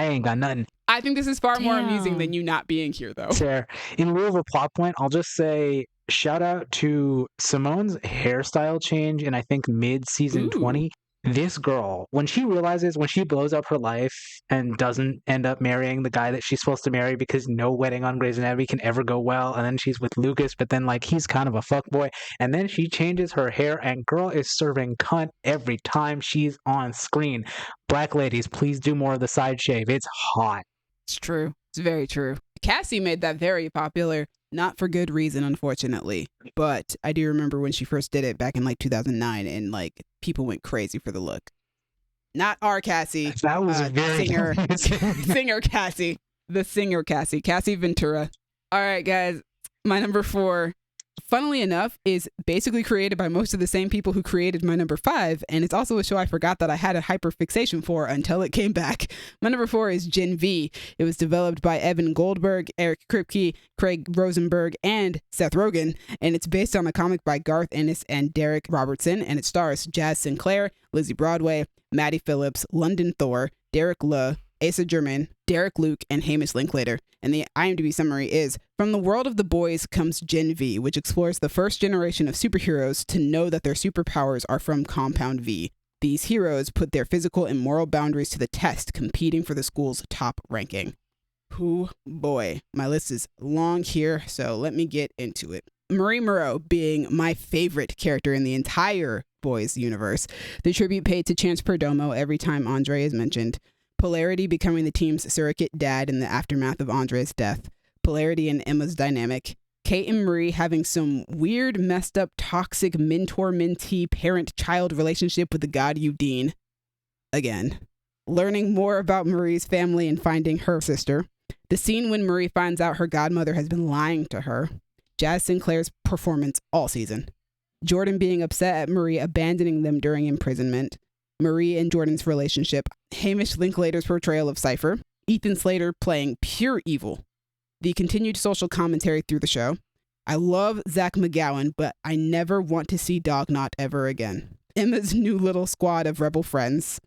ain't got nothing. I think this is far more amusing Damn. than you not being here, though. Fair. In lieu of a plot point, I'll just say shout out to Simone's hairstyle change in I think mid-season Ooh. 20. this girl, when she blows up her life and doesn't end up marrying the guy that she's supposed to marry because no wedding on Grey's Anatomy can ever go well, and then she's with Lucas, but then like he's kind of a fuckboy, and then she changes her hair, and girl is serving cunt every time she's on screen. Black ladies, please do more of the side shave. It's hot. It's true. It's very true. Cassie made that very popular, not for good reason, unfortunately. But I do remember when she first did it back in like 2009, and like people went crazy for the look. Not our Cassie. That was very singer Cassie. The singer Cassie. Cassie Ventura. All right, guys. My number 4, funnily enough, is basically created by most of the same people who created my number 5, and it's also a show I forgot that I had a hyperfixation for until it came back. My number 4 is Gen V. It was developed by Evan Goldberg, Eric Kripke, Craig Rosenberg, and Seth Rogen, and it's based on a comic by Garth Ennis and Derek Robertson, and it stars Jazz Sinclair, Lizzie Broadway, Maddie Phillips, London Thor, Derek Le, Asa German, Derek Luke, and Hamish Linklater. And the IMDb summary is, from the world of the boys comes Gen V, which explores the first generation of superheroes to know that their superpowers are from Compound V. These heroes put their physical and moral boundaries to the test, competing for the school's top ranking. Ooh, boy. My list is long here, so let me get into it. Marie Moreau being my favorite character in the entire boys universe. The tribute paid to Chance Perdomo every time Andre is mentioned. Polarity becoming the team's surrogate dad in the aftermath of Andre's death. Polarity and Emma's dynamic. Kate and Marie having some weird, messed up, toxic mentor-mentee parent-child relationship with the god Udine. Again. Learning more about Marie's family and finding her sister. The scene when Marie finds out her godmother has been lying to her. Jazz Sinclair's performance all season. Jordan being upset at Marie abandoning them during imprisonment. Marie and Jordan's relationship, Hamish Linklater's portrayal of Cypher, Ethan Slater playing pure evil, the continued social commentary through the show. I love Zach McGowan, but I never want to see Dognot ever again. Emma's new little squad of rebel friends,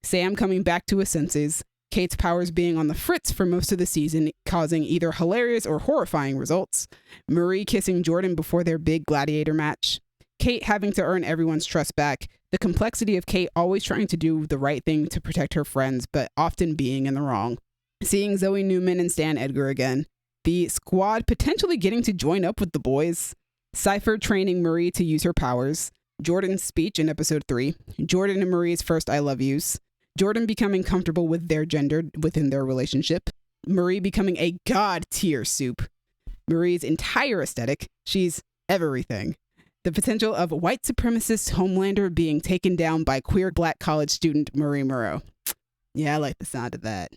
Sam coming back to his senses, Kate's powers being on the fritz for most of the season, causing either hilarious or horrifying results, Marie kissing Jordan before their big gladiator match, Kate having to earn everyone's trust back, the complexity of Kate always trying to do the right thing to protect her friends, but often being in the wrong. Seeing Zoe Newman and Stan Edgar again. The squad potentially getting to join up with the boys. Cypher training Marie to use her powers. Jordan's speech in episode 3. Jordan and Marie's first I love yous. Jordan becoming comfortable with their gender within their relationship. Marie becoming a god tier soup. Marie's entire aesthetic. She's everything. The potential of white supremacist Homelander being taken down by queer black college student Marie Moreau. Yeah, I like the sound of that.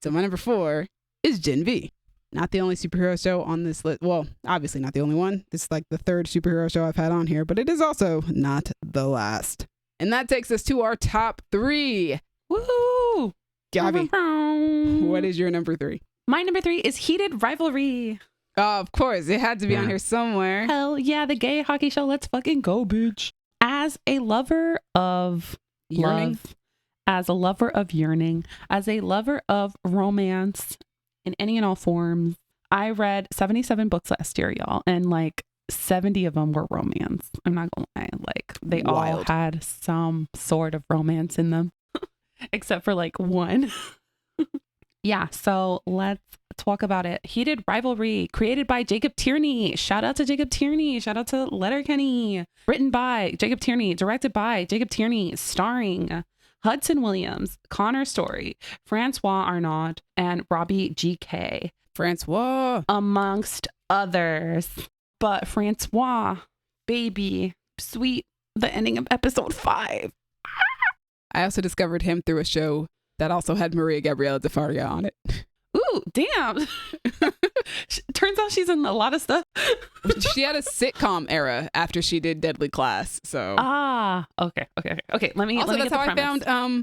So my number 4 is Gen V. Not the only superhero show on this list. Well, obviously not the only one. This is like the 3rd superhero show I've had on here, but it is also not the last. And that takes us to our top 3. Woohoo! Gaby, what is your number 3? My number 3 is Heated Rivalry. Oh, of course. It had to be on here somewhere. Hell yeah, the gay hockey show. Let's fucking go, bitch. As a lover of Yearning? love, as a lover of yearning, as a lover of romance in any and all forms, I read 77 books last year, y'all. And like 70 of them were romance. I'm not gonna lie. Like they all had some sort of romance in them. Except for like one. Yeah, so let's talk about it. Heated Rivalry, created by Jacob Tierney. Shout out to Jacob Tierney. Shout out to Letterkenny. Written by Jacob Tierney. Directed by Jacob Tierney. Starring Hudson Williams, Connor Story, Francois Arnaud, and Robbie G.K. Francois. Amongst others. But Francois, baby, sweet, the ending of episode 5. I also discovered him through a show that also had Maria Gabriela DeFaria on it. Ooh, damn. Turns out she's in a lot of stuff. She had a sitcom era after she did Deadly Class. So okay. Let me that's get the how premise. I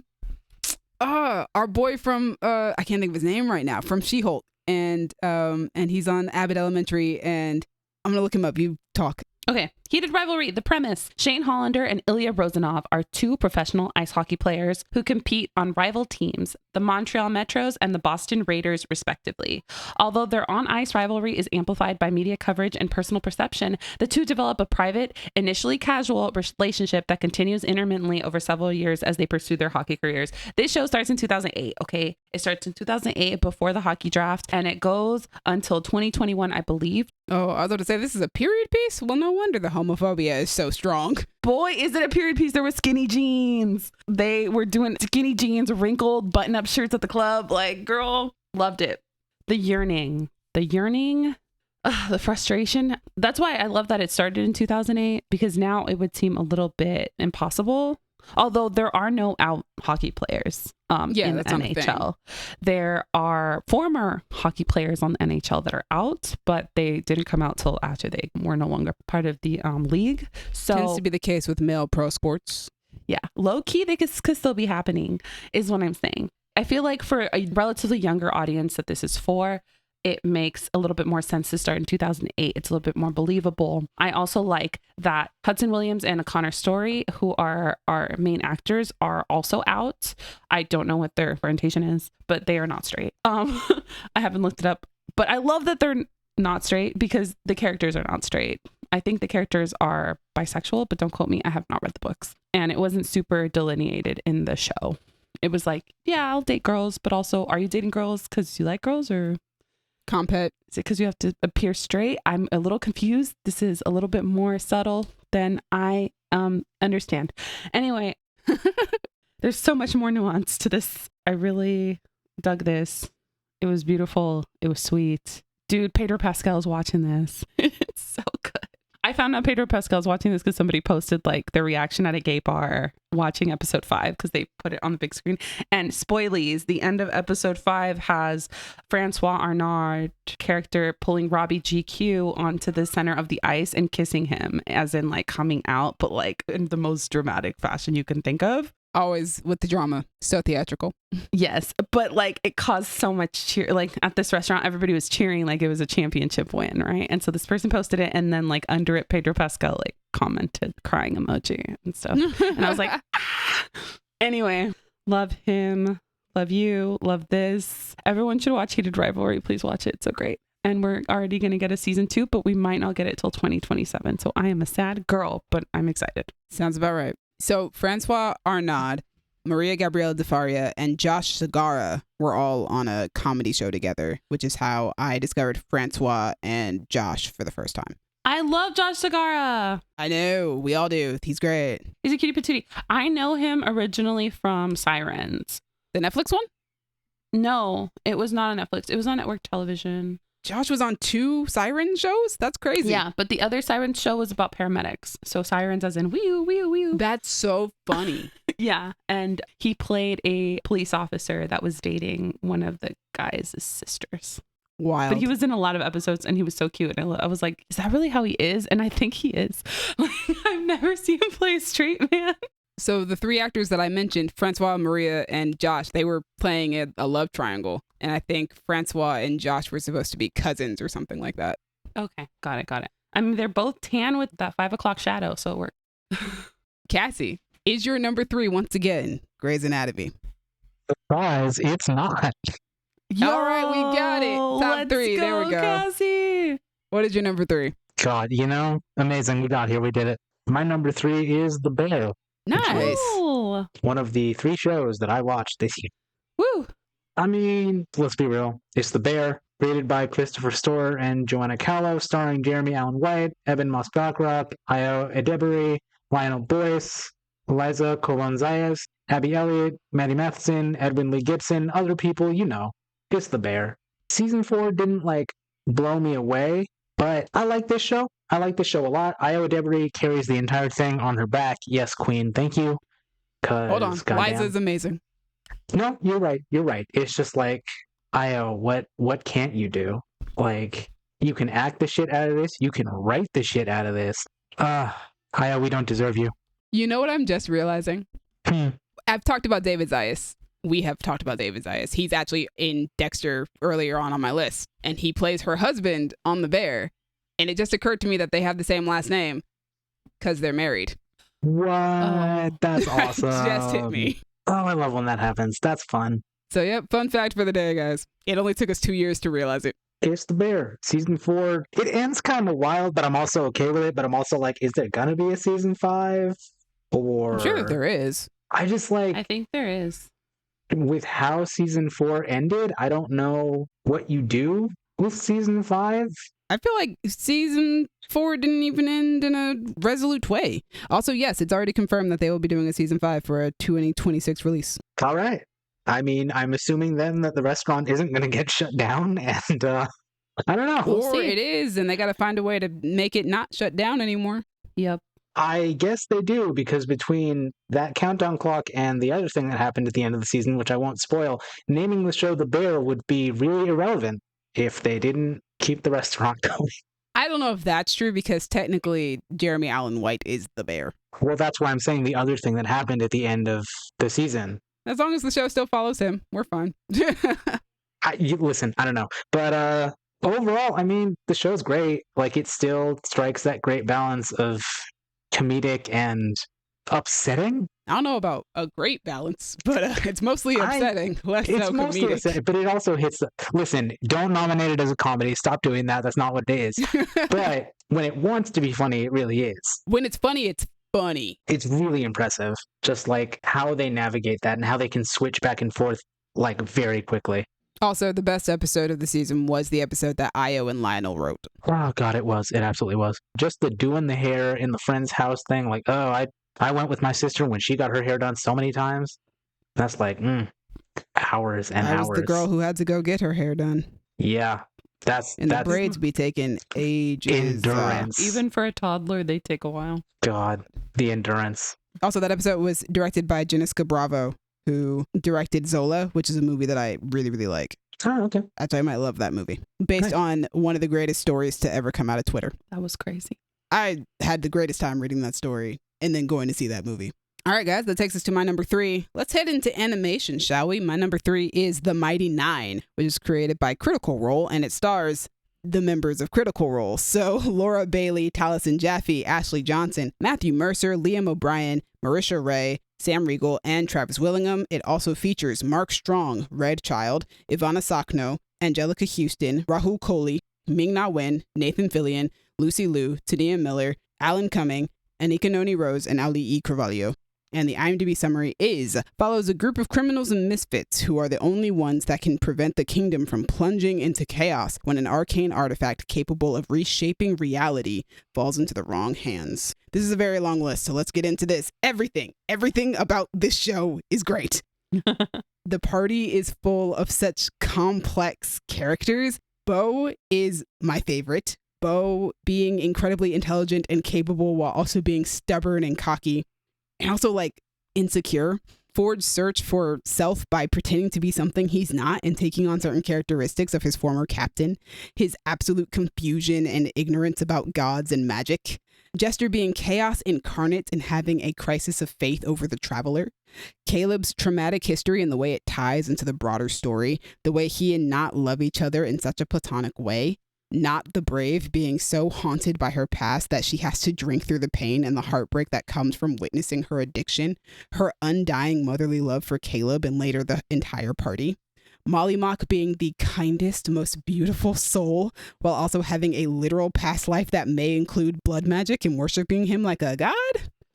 found our boy from I can't think of his name right now, from She-Hulk, and he's on Abbott Elementary, and I'm gonna look him up. You talk. Okay, heated rivalry. The premise. Shane Hollander and Ilya Rozanov are two professional ice hockey players who compete on rival teams, the Montreal Metros and the Boston Raiders, respectively. Although their on-ice rivalry is amplified by media coverage and personal perception, the two develop a private, initially casual relationship that continues intermittently over several years as they pursue their hockey careers. This show starts in 2008, okay? It starts in 2008 before the hockey draft, and it goes until 2021, I believe. Oh, I was about to say, this is a period piece? Well, no wonder the homophobia is so strong. Boy, is it a period piece. There were skinny jeans. They were doing skinny jeans, wrinkled button-up shirts at the club. Like, girl, loved it. The yearning, the frustration. That's why I love that it started in 2008, because now it would seem a little bit impossible. Although there are no out hockey players in the NHL. There are former hockey players on the NHL that are out, but they didn't come out till after they were no longer part of the league. So tends to be the case with male pro sports. Yeah, low key, they could still be happening, is what I'm saying. I feel like for a relatively younger audience that this is for, it makes a little bit more sense to start in 2008. It's a little bit more believable. I also like that Hudson Williams and Connor Story, who are our main actors, are also out. I don't know what their orientation is, but they are not straight. I haven't looked it up, but I love that they're not straight because the characters are not straight. I think the characters are bisexual, but don't quote me. I have not read the books, and it wasn't super delineated in the show. It was like, yeah, I'll date girls, but also, are you dating girls because you like girls, or compet? Is it because you have to appear straight? I'm a little confused. This is a little bit more subtle than I understand. Anyway, there's so much more nuance to this. I really dug this. It was beautiful. It was sweet. Dude, Pedro Pascal's watching this. It's so good. I found out Pedro Pascal's watching this because somebody posted like their reaction at a gay bar watching episode 5 because they put it on the big screen. And spoilies, the end of episode 5 has Francois Arnaud character pulling Robbie GQ onto the center of the ice and kissing him, as in like coming out, but like in the most dramatic fashion you can think of. Always with the drama. So theatrical. Yes, but like it caused so much cheer. Like at this restaurant, everybody was cheering like it was a championship win, right? And so this person posted it, and then like under it, Pedro Pascal like commented crying emoji and stuff. And I was like, ah! Anyway, love him, love you, love this. Everyone should watch Heated Rivalry. Please watch it. It's so great. And we're already going to get a season 2, but we might not get it till 2027. So I am a sad girl, but I'm excited. Sounds about right. So Francois Arnaud, Maria Gabriela De Faria, and Josh Segarra were all on a comedy show together, which is how I discovered Francois and Josh for the first time. I love Josh Segarra. I know. We all do. He's great. He's a cutie patootie. I know him originally from Sirens. The Netflix one? No, it was not on Netflix. It was on network television. Josh was on 2 Siren shows? That's crazy. Yeah, but the other Siren show was about paramedics. So Sirens as in wee-oo, wee-oo, wee-oo. That's so funny. Yeah, and he played a police officer that was dating one of the guy's sisters. Wild. But he was in a lot of episodes and he was so cute. And I was like, is that really how he is? And I think he is. Like, I've never seen him play a straight man. So the 3 actors that I mentioned, Francois, Maria, and Josh, they were playing a love triangle. And I think Francois and Josh were supposed to be cousins or something like that. Okay, got it. I mean, they're both tan with that 5 o'clock shadow, so it worked. Cassie, is your number 3 once again Grey's Anatomy? Surprise, it's not. All right, we got it. Top 3, there we go. Cassie. What is your number 3? God, amazing. We got here. We did it. My number 3 is The Bear. Nice. Ooh. One of the 3 shows that I watched this year. Woo. I mean, let's be real. It's The Bear, created by Christopher Storer and Joanna Callow, starring Jeremy Allen White, Eben Moss-Bachrach, Ayo Edebiri, Lionel Boyce, Eliza Colon-Zayas, Abby Elliott, Maddie Matheson, Edwin Lee Gibson, other people, It's The Bear. Season 4 didn't, blow me away, but I like this show. I like this show a lot. Ayo Edebiri carries the entire thing on her back. Yes, queen. Thank you. Hold on. Liza's amazing. No, you're right. It's just Ayo, what can't you do? You can act the shit out of this. You can write the shit out of this. Ayo, we don't deserve you. You know what I'm just realizing? I've talked about David Zayas. We have talked about David Zayas. He's actually in Dexter earlier on my list. And he plays her husband on The Bear. And it just occurred to me that they have the same last name because they're married. What? Oh. That's awesome. It just hit me. Oh, I love when that happens. That's fun. So, yep, fun fact for the day, guys. It only took us 2 years to realize it. It's the Bear. Season 4. It ends kind of wild, but I'm also okay with it. But I'm also like, is there going to be a season 5? Or... I'm sure there is. I just like... I think there is. With how season 4 ended, I don't know what you do with season 5. I feel like season 4 didn't even end in a resolute way. Also, yes, it's already confirmed that they will be doing a season 5 for a 2026 release. All right. I mean, I'm assuming then that the restaurant isn't going to get shut down, and I don't know. We'll Or see. it is, and they got to find a way to make it not shut down anymore. Yep. I guess they do, because between that countdown clock and the other thing that happened at the end of the season, which I won't spoil, naming the show The Bear would be really irrelevant if they didn't keep the restaurant going. I don't know if that's true because technically Jeremy Allen White is the bear. Well, that's why I'm saying the other thing that happened at the end of the season. As long as the show still follows him, we're fine. Listen, I don't know. But overall, I mean, the show's great. Like, it still strikes that great balance of comedic and upsetting. I don't know about a great balance, but it's mostly upsetting, less It's so mostly comedic. upsetting, but it also hits... Listen, don't nominate it as a comedy. Stop doing that. That's not what it is. But when it wants to be funny, it really is. When it's funny, it's funny. It's really impressive, just like how they navigate that and how they can switch back and forth like very quickly. Also, the best episode of the season was the episode that Io and Lionel wrote. Oh God, it was. It absolutely was. Just the doing the hair in the friend's house thing. Like, oh, I went with my sister when she got her hair done so many times. That's like hours and I hours. was the girl who had to go get her hair done. Yeah, that's The braids be taking ages. endurance. Even for a toddler, they take a while. God, the endurance. Also, that episode was directed by Janiska Bravo, who directed Zola, which is a movie that I really, really like. Oh, okay. Actually, I might love that movie. Based Nice. on one of the greatest stories to ever come out of Twitter. That was crazy. I had the greatest time reading that story and then going to see that movie. All right, guys, that takes us to my number 3. Let's head into animation, shall we? My number 3 is The Mighty Nine, which is created by Critical Role, and it stars the members of Critical Role. So Laura Bailey, Taliesin Jaffe, Ashley Johnson, Matthew Mercer, Liam O'Brien, Marisha Ray, Sam Riegel, and Travis Willingham. It also features Mark Strong, Red Child, Ivana Sakno, Angelica Houston, Rahul Kohli, Ming-Na Wen, Nathan Fillion, Lucy Liu, Tania Miller, Alan Cumming, Anika Noni Rose, and Ali E. Carvalho. And the IMDb summary follows a group of criminals and misfits who are the only ones that can prevent the kingdom from plunging into chaos when an arcane artifact capable of reshaping reality falls into the wrong hands. This is a very long list, so let's get into this. Everything about this show is great. The party is full of such complex characters. Bo is my favorite. Bo being incredibly intelligent and capable while also being stubborn and cocky. And also, like, insecure. Ford's search for self by pretending to be something he's not and taking on certain characteristics of his former captain. His absolute confusion and ignorance about gods and magic. Jester being chaos incarnate and having a crisis of faith over the traveler. Caleb's traumatic history and the way it ties into the broader story. The way he and Not love each other in such a platonic way. Not the brave being so haunted by her past that she has to drink through the pain and the heartbreak that comes from witnessing her addiction, her undying motherly love for Caleb and later the entire party. Molly Mock being the kindest, most beautiful soul while also having a literal past life that may include blood magic and worshiping him like a god.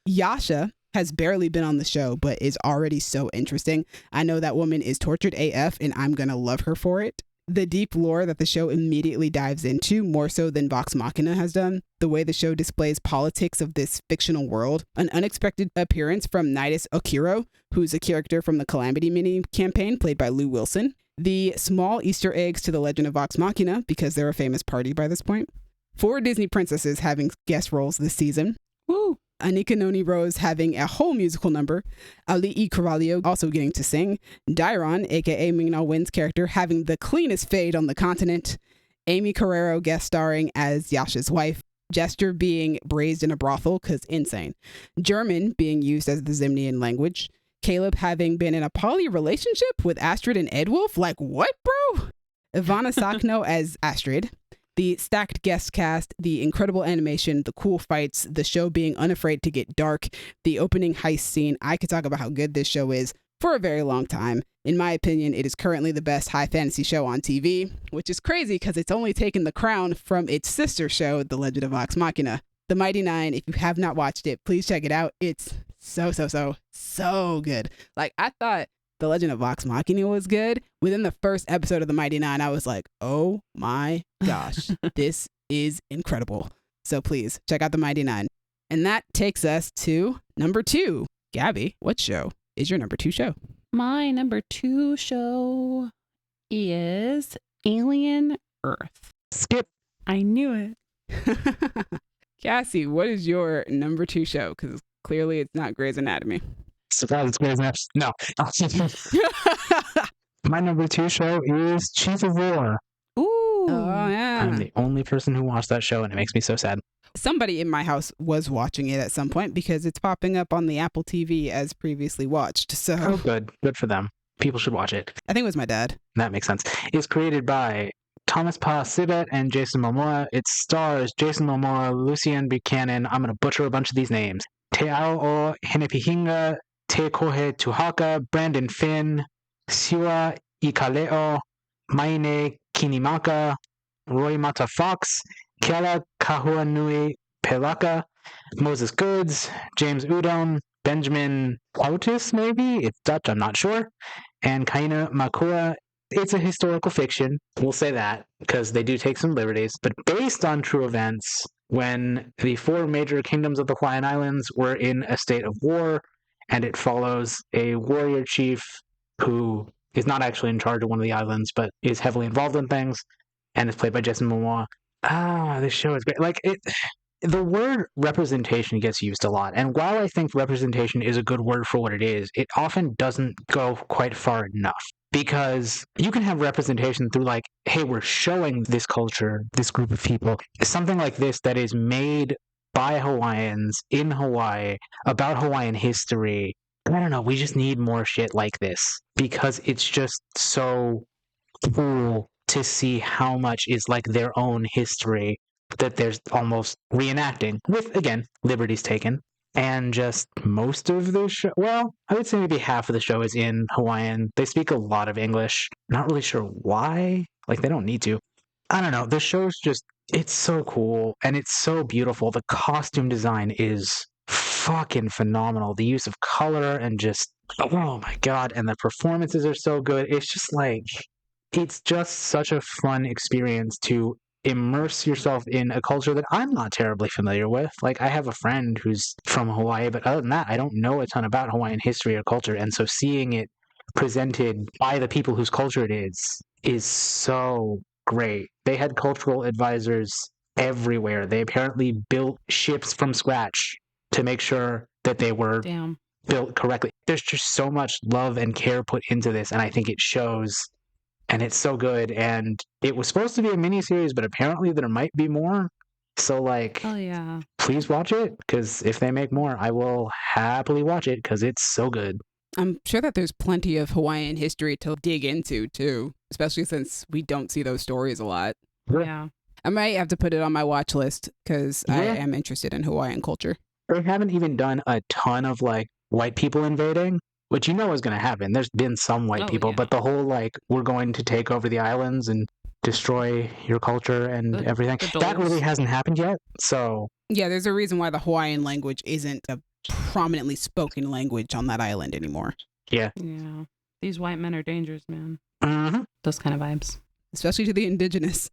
Yasha has barely been on the show but is already so interesting. I know that woman is tortured AF and I'm gonna love her for it. The deep lore that the show immediately dives into, more so than Vox Machina has done. The way the show displays politics of this fictional world. An unexpected appearance from Nidus Okiro, who's a character from the Calamity mini campaign played by Lou Wilson. The small Easter eggs to the Legend of Vox Machina, because they're a famous party by this point. 4 Disney princesses having guest roles this season. Woo! Anika Noni Rose having a whole musical number, Ali E. Carvalho also getting to sing, Dairon, aka Ming-Na Wen's character, having the cleanest fade on the continent, Amy Carrero guest starring as Yasha's wife, Jester being braised in a brothel, because insane, German being used as the Zimnian language, Caleb having been in a poly relationship with Astrid and Edwulf, like what, bro? Ivana Sakno as Astrid, The stacked guest cast, the incredible animation, the cool fights, the show being unafraid to get dark, the opening heist scene. I could talk about how good this show is for a very long time. In my opinion, it is currently the best high fantasy show on TV, which is crazy because it's only taken the crown from its sister show, The Legend of Vox Machina. The Mighty Nine, if you have not watched it, please check it out. It's so good. Like, I thought The Legend of Vox Machina was good. Within the first episode of The Mighty Nine, I was like, oh my gosh, this is incredible. So please check out The Mighty Nine. And that takes us to number 2. Gaby, what show is your number 2 show? My number 2 show is Alien Earth. Skip. I knew it. Cassie, what is your number 2 show? Because clearly it's not Grey's Anatomy. Surprise, it's Grey's Anatomy. No. My number 2 show is Chief of War. Ooh. Oh, yeah. I'm the only person who watched that show, and it makes me so sad. Somebody in my house was watching it at some point because it's popping up on the Apple TV as previously watched. So Oh, good. Good for them. People should watch it. I think it was my dad. That makes sense. It's created by Thomas Pa Sibet and Jason Momoa. It stars Jason Momoa, Lucian Buchanan. I'm going to butcher a bunch of these names. Te'ao Henepihinga, Te Kohe Tuhaka, Brandon Finn, Siwa Ikaleo, Maine Kinimaka, Roy Mata Fox, Kiala Kahuanui Pelaka, Moses Goods, James Udon, Benjamin Pautis, maybe? It's Dutch, I'm not sure. And Kaina Makua. It's a historical fiction. We'll say that, because they do take some liberties. But based on true events, when the 4 major kingdoms of the Hawaiian Islands were in a state of war, and it follows a warrior chief who is not actually in charge of one of the islands, but is heavily involved in things, and is played by Jason Momoa. This show is great. The word representation gets used a lot, and while I think representation is a good word for what it is, it often doesn't go quite far enough. Because you can have representation through like, hey, we're showing this culture, this group of people, something like this that is made by Hawaiians in Hawaii about Hawaiian history. I don't know, we just need more shit like this because it's just so cool to see how much is like their own history that there's almost reenacting with, again, liberties taken. And just most of the show, well, I would say maybe half of the show is in Hawaiian. They speak a lot of English. Not really sure why. Like, they don't need to. I don't know. The show's just, it's so cool and it's so beautiful. The costume design is fucking phenomenal. The use of color and just, oh my God. And the performances are so good. It's just like, it's just such a fun experience to immerse yourself in a culture that I'm not terribly familiar with. Like, I have a friend who's from Hawaii, but other than that, I don't know a ton about Hawaiian history or culture. And so seeing it presented by the people whose culture it is so great. They had cultural advisors everywhere. They apparently built ships from scratch to make sure that they were built correctly. There's just so much love and care put into this, and I think it shows. And it's so good, and it was supposed to be a miniseries, but apparently there might be more. So, like, oh yeah, please watch it, because if they make more, I will happily watch it, because it's so good. I'm sure that there's plenty of Hawaiian history to dig into, too, especially since we don't see those stories a lot. Yeah. I might have to put it on my watch list, because I am interested in Hawaiian culture. They haven't even done a ton of, like, white people invading, which you know is going to happen. There's been some white people, but the whole, like, we're going to take over the islands and destroy your culture and everything, that really hasn't happened yet. So yeah, there's a reason why the Hawaiian language isn't a prominently spoken language on that island anymore. Yeah. These white men are dangerous, man. Mm-hmm. Those kind of vibes. Especially to the indigenous.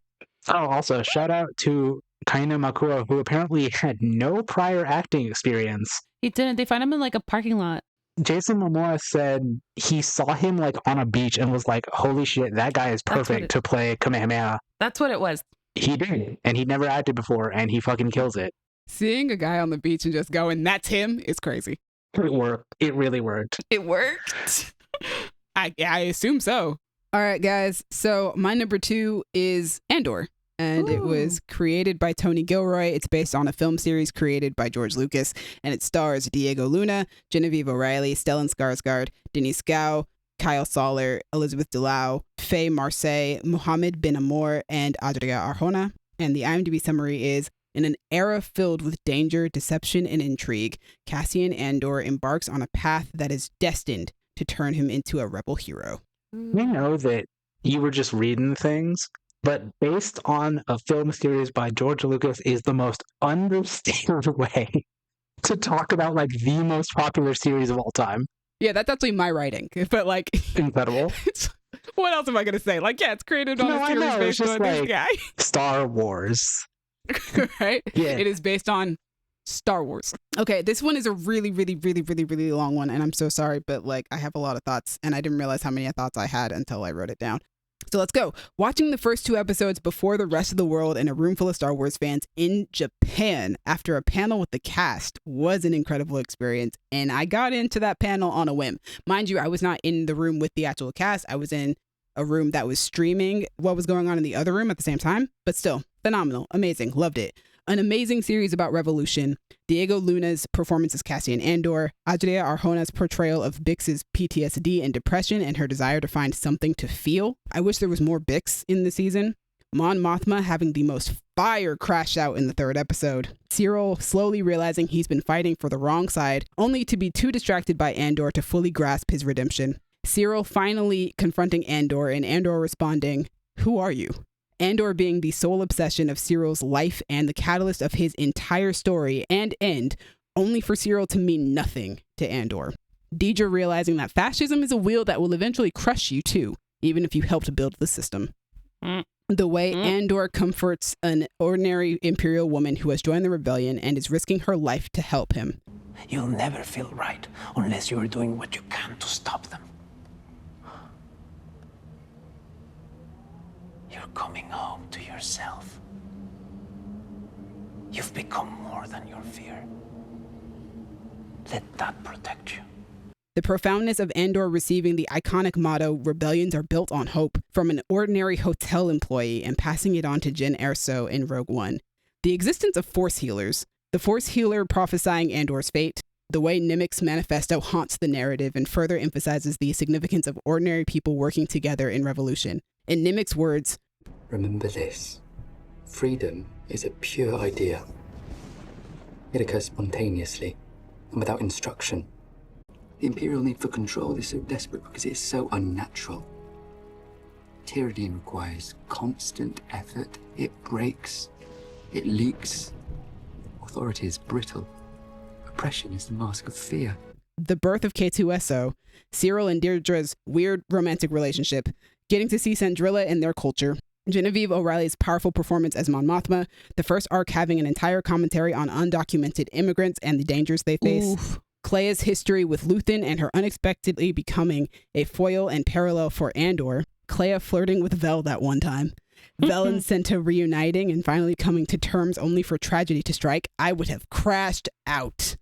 Oh, also, shout out to Kaina Makua, who apparently had no prior acting experience. He didn't. They find him in, like, a parking lot. Jason Momoa said he saw him, like, on a beach and was like, holy shit, that guy is perfect to play Kamehameha. That's what it was. He did. And he'd never acted before, and he fucking kills it. Seeing a guy on the beach and just going, that's him, is crazy. It worked. It really worked. It worked? I assume so. All right, guys. So my number 2 is Andor. And it was created by Tony Gilroy. It's based on a film series created by George Lucas. And it stars Diego Luna, Genevieve O'Reilly, Stellan Skarsgård, Denise Gow, Kyle Soller, Elizabeth Delau, Faye Marseille, Mohammed Ben Amour, and Adria Arjona. And the IMDb summary is, in an era filled with danger, deception, and intrigue, Cassian Andor embarks on a path that is destined to turn him into a rebel hero. We know that you were just reading things, but based on a film series by George Lucas is the most understated way to talk about like the most popular series of all time. Yeah, that's actually my writing, but like... Incredible. What else am I going to say? Like, yeah, it's created on a series based on this guy. Star Wars. Right? Yeah. It is based on Star Wars. Okay, this one is a really, really, really, really, really long one, and I'm so sorry, but like I have a lot of thoughts, and I didn't realize how many thoughts I had until I wrote it down. So let's go. Watching the first 2 episodes before the rest of the world and a room full of Star Wars fans in Japan after a panel with the cast was an incredible experience, and I got into that panel on a whim. Mind you, I was not in the room with the actual cast. I was in a room that was streaming what was going on in the other room at the same time, but still, phenomenal, amazing, loved it. An amazing series about revolution. Diego Luna's performance as Cassian Andor, Adria Arjona's portrayal of Bix's PTSD and depression and her desire to find something to feel. I wish there was more Bix in the season. Mon Mothma having the most fire crash out in the 3rd episode. Cyril slowly realizing he's been fighting for the wrong side, only to be too distracted by Andor to fully grasp his redemption. Cyril finally confronting Andor and Andor responding, "Who are you?" Andor being the sole obsession of Cyril's life and the catalyst of his entire story and end, only for Cyril to mean nothing to Andor. Deidre realizing that fascism is a wheel that will eventually crush you too, even if you helped build the system. The way Andor comforts an ordinary Imperial woman who has joined the rebellion and is risking her life to help him. You'll never feel right unless you're doing what you can to stop them. You're coming home to yourself. You've become more than your fear. Let that protect you. The profoundness of Andor receiving the iconic motto, "Rebellions are built on hope," from an ordinary hotel employee and passing it on to Jyn Erso in Rogue One. The existence of Force healers, the Force healer prophesying Andor's fate, the way Nimic's manifesto haunts the narrative and further emphasizes the significance of ordinary people working together in revolution. In Nimic's words, "Remember this. Freedom is a pure idea. It occurs spontaneously and without instruction. The Imperial need for control is so desperate because it is so unnatural. Tyranny requires constant effort. It breaks. It leaks. Authority is brittle. Oppression is the mask of fear." The birth of K2SO, Cyril and Deirdre's weird romantic relationship, getting to see Sandrilla and their culture, Genevieve O'Reilly's powerful performance as Mon Mothma, the first arc having an entire commentary on undocumented immigrants and the dangers they face, Oof. Clea's history with Luthen and her unexpectedly becoming a foil and parallel for Andor, Clea flirting with Vel that one time, Vel and Senta reuniting and finally coming to terms only for tragedy to strike, I would have crashed out.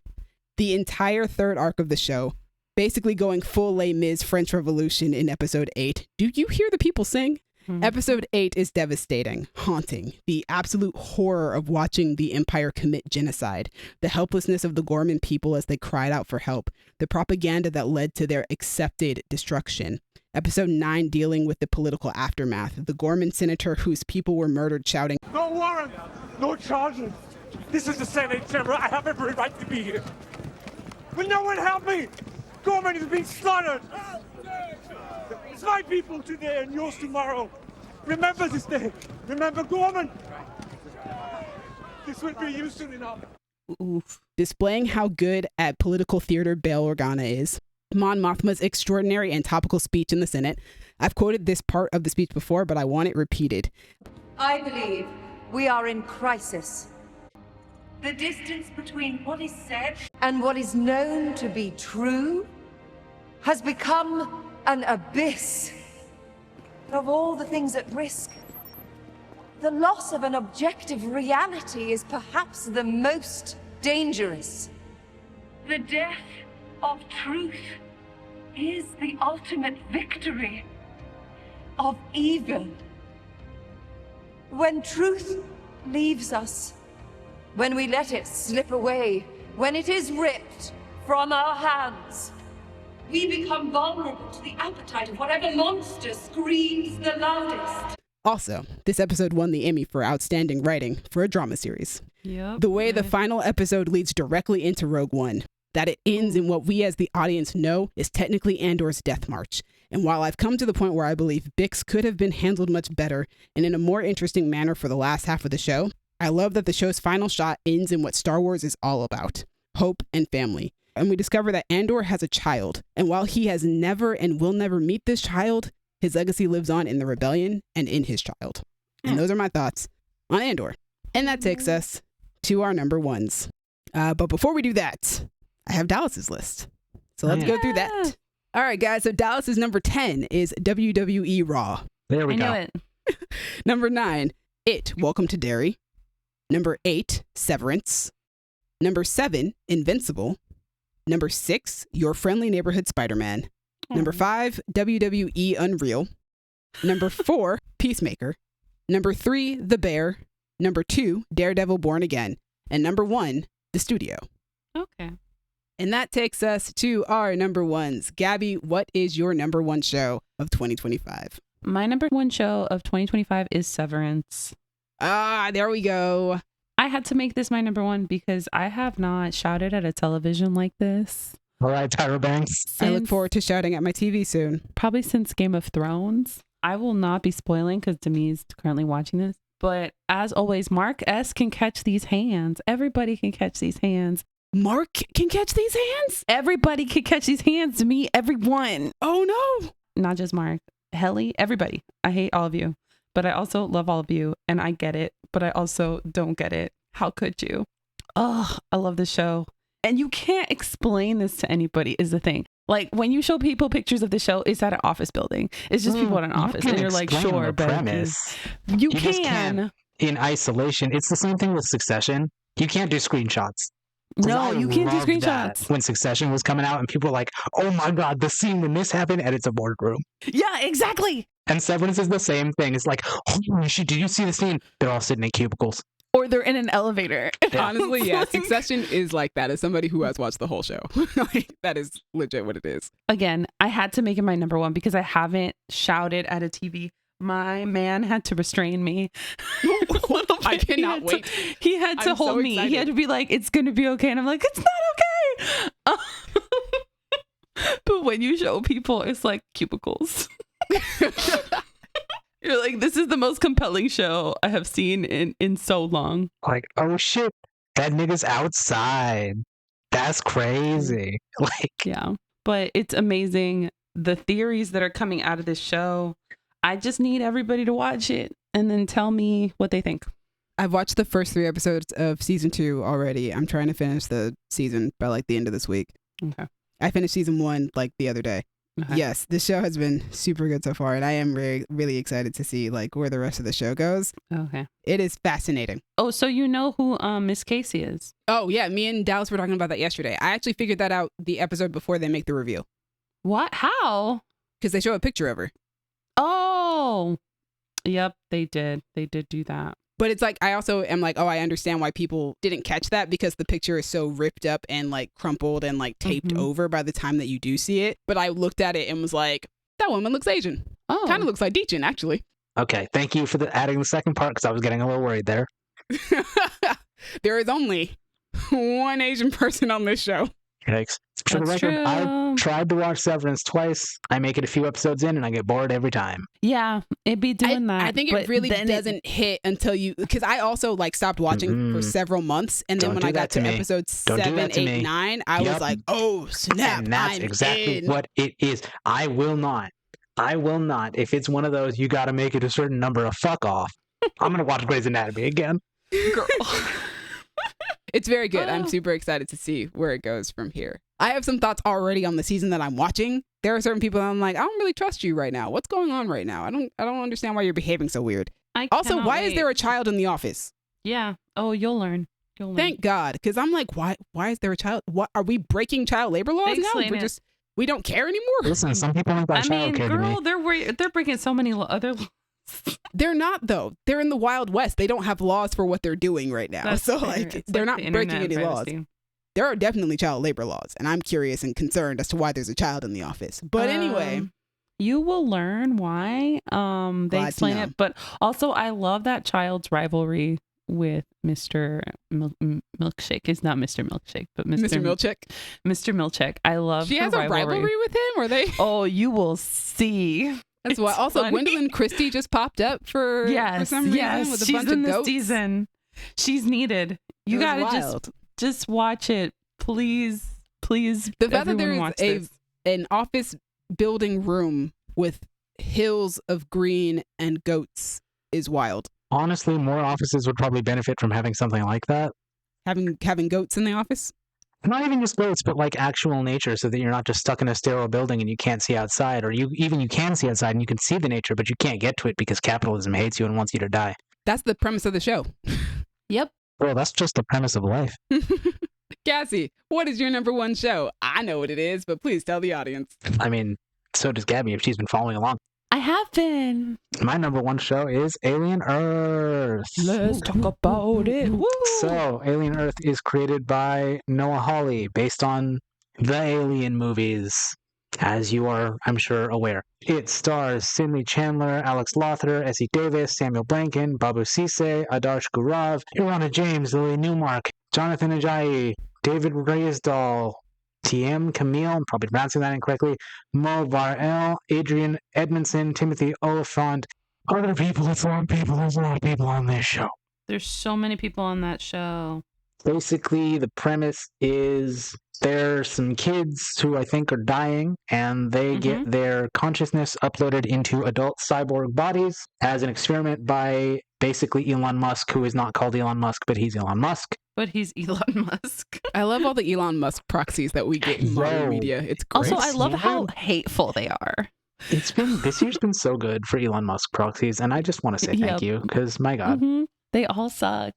The entire 3rd arc of the show, basically going full Les Mis French Revolution in episode 8. Do you hear the people sing? Episode 8 is devastating, haunting, the absolute horror of watching the Empire commit genocide, the helplessness of the Gorman people as they cried out for help, the propaganda that led to their accepted destruction. Episode 9 dealing with the political aftermath, the Gorman senator whose people were murdered shouting, "No warrant! No charges! This is the Senate chamber. I have every right to be here. Will no one help me? Gorman is being slaughtered! It's my people today and yours tomorrow. Remember this day. Remember Gorman. This will be you soon enough." Oof. Displaying how good at political theater Bail Organa is. Mon Mothma's extraordinary and topical speech in the Senate. I've quoted this part of the speech before, but I want it repeated. "I believe we are in crisis. The distance between what is said and what is known to be true has become an abyss. Of all the things at risk, the loss of an objective reality is perhaps the most dangerous. The death of truth is the ultimate victory of evil. When truth leaves us, when we let it slip away, when it is ripped from our hands, we become vulnerable to the appetite of whatever monster screams the loudest." Also, this episode won the Emmy for Outstanding Writing for a Drama Series. Yep. The way the final episode leads directly into Rogue One, that it ends in what we as the audience know is technically Andor's death march. And while I've come to the point where I believe Bix could have been handled much better and in a more interesting manner for the last half of the show, I love that the show's final shot ends in what Star Wars is all about, hope and family. And we discover that Andor has a child, and while he has never and will never meet this child, his legacy lives on in the rebellion and in his child. And those are my thoughts on Andor. And that takes us to our number ones. But before we do that, I have Dallas's list. So let's go through that. All right, guys. So Dallas's number 10 is WWE Raw. There we go. I knew it. Number 9, It, Welcome to Derry. Number 8, Severance. Number 7, Invincible. Number 6, Your Friendly Neighborhood Spider-Man. Number 5, WWE Unreal. Number 4, Peacemaker. Number 3, The Bear. Number 2, Daredevil Born Again. And number 1, The Studio. Okay. And that takes us to our number ones. Gabby, what is your number one show of 2025? My number one show of 2025 is Severance. Ah, there we go. I had to make this my number one because I have not shouted at a television like this. All right, Tyra Banks. I look forward to shouting at my TV soon. Probably since Game of Thrones. I will not be spoiling because Demi is currently watching this. But as always, Mark S. can catch these hands. Everybody can catch these hands. Mark can catch these hands? Everybody can catch these hands. To me, everyone. Oh, no. Not just Mark. Helly, everybody. I hate all of you. But I also love all of you. And I get it. But I also don't get it. How could you? Oh, I love this show. And you can't explain this to anybody is the thing. Like when you show people pictures of the show, it's at an office building. It's just people in an office. And you're like, sure, but premise. You just can. can't in isolation. It's the same thing with Succession. You can't do screenshots. No, you can't do loved that screenshots. when Succession was coming out and people were like, oh my God, the scene when this happened, and it's a boardroom. Yeah, exactly. And Severance is the same thing. It's like, holy shit, did you see the scene? They're all sitting in cubicles. Or they're in an elevator. Yeah. Honestly, yeah. Succession is like that as somebody who has watched the whole show. Like, that is legit what it is. Again, I had to make it my number one because I haven't shouted at a TV. My man had to restrain me. I cannot wait. He had to I'm so hold me. He excited. had to be like, it's going to be okay. And I'm like, it's not okay. But when you show people, it's like cubicles. You're like, this is the most compelling show I have seen in so long. Like, oh shit, that nigga's outside. That's crazy. Like, Yeah. But it's amazing. The theories that are coming out of this show. I just need everybody to watch it and then tell me what they think. I've watched the first 3 episodes of season 2 already. I'm trying to finish the season by like the end of this week. Okay. I finished season 1 like the other day. Okay. Yes, this show has been super good so far, and I am really excited to see like where the rest of the show goes. Okay. It is fascinating. Oh, so you know who Miss Casey is? Oh yeah, me and Dallas were talking about that yesterday. I actually figured that out the episode before they make the reveal What? How? because they show a picture of her. Oh, yep, they did. They did do that. But it's like, I also am like, oh, I understand why people didn't catch that because the picture is so ripped up and like crumpled and like taped over by the time that you do see it. But I looked at it and was like, that woman looks Asian. Oh, Kind of looks like Deechin, actually. okay, thank you for adding the second part because I was getting a little worried there. There is only one Asian person on this show. Yikes. For the That's record, true. I've tried to watch Severance twice. I make it a few episodes in and I get bored every time. Yeah, it'd be doing that. I think but it really then doesn't hit until you, because I also like stopped watching for several months, and then Don't when do I got that to to me. episode Don't do 7, that to 8, me. 9, I was Yep. like, oh snap! And that's I'm exactly in. what it is. I will not. If it's one of those, you got to make it a certain number of fuck off. I'm going to watch Grey's Anatomy again. Girl. It's very good. I'm super excited to see where it goes from here. I have some thoughts already on the season that I'm watching. There are certain people that I'm like, I don't really trust you right now. What's going on right now? I don't understand why you're behaving so weird. Also, cannot why is wait. there a child in the office? Yeah. Oh, you'll learn. You'll learn. Thank God, because I'm like, why is there a child? What are we breaking child labor laws now? Explain We're it. We don't care anymore. Listen, some people ain't got I mean, childcare to me. girl, they're breaking so many other laws. They're not though. They're in the Wild West. They don't have laws for what they're doing right now. That's so fair. like, It's they're like not the breaking internet any laws. privacy. There are definitely child labor laws, and I'm curious and concerned as to why there's a child in the office. But anyway, You will learn why. They Glad to explain know. it, but also I love that child's rivalry with Mr. Milkshake. It's not Mr. Milkshake, but Mr. Milchick. Mr. Milkshake. I love She her has a rivalry with him, or they? Oh, you will see. That's why. It's Also, funny. Gwendolyn Christie just popped up for some reason with a she's bunch in of this goats. season. She's needed. You It was gotta wild. just watch it, please. The fact that there everyone is watch this. an office building room with hills of green and goats is wild. Honestly, more offices would probably benefit from having something like that. Having goats in the office. Not even just goats, but like actual nature, so that you're not just stuck in a sterile building and you can't see outside, or you can see outside and you can see the nature, but you can't get to it because capitalism hates you and wants you to die. That's the premise of the show. Yep. Well, that's just the premise of life. Cassie, what is your number one show? I know what it is, but please tell the audience. I mean, so does Gabby if she's been following along. I have been. My number one show is Alien Earth. Let's talk about it. Woo! So, Alien Earth is created by Noah Hawley, based on the Alien movies, as you are, I'm sure, aware. It stars Sidney Chandler, Alex Lothar, Essie Davis, Samuel Blanken, Babu Sise, Adarsh Gurav, Irana James, Lily Newmark, Jonathan Ajayi, David Raisdahl, T.M. Camille, I'm probably pronouncing that incorrectly, Mo Varel, Adrian Edmondson, Timothy Oliphant, other people. It's a lot of people. There's a lot of people on this show. There's so many people on that show. Basically, the premise is there's some kids who I think are dying, and they get their consciousness uploaded into adult cyborg bodies as an experiment by basically Elon Musk, who is not called Elon Musk, but he's Elon Musk. But he's Elon Musk. I love all the Elon Musk proxies that we get in modern media. It's great. Also, I love how hateful they are. This year's been so good for Elon Musk proxies, and I just want to say thank you, because my God. They all suck.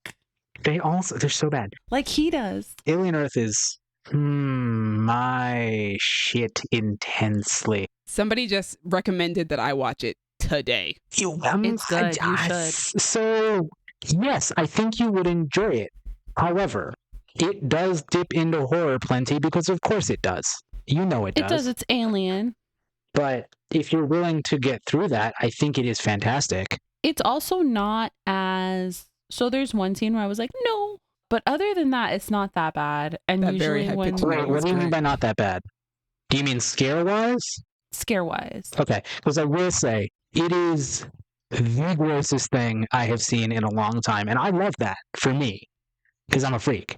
They're so bad. Like he does. Alien Earth is my shit intensely. Somebody just recommended that I watch it today. It's good. You should. So, yes, I think you would enjoy it. However, it does dip into horror plenty, because of course it does. You know it does. It does. It's Alien. But if you're willing to get through that, I think it is fantastic. It's also not as... So there's one scene where I was like, no. But other than that, it's not that bad. And That very usually when... Wait, what do you mean by not that bad? Do you mean scare-wise? Scare-wise. Okay, because I will say, it is the grossest thing I have seen in a long time. And I love that, for me, because I'm a freak.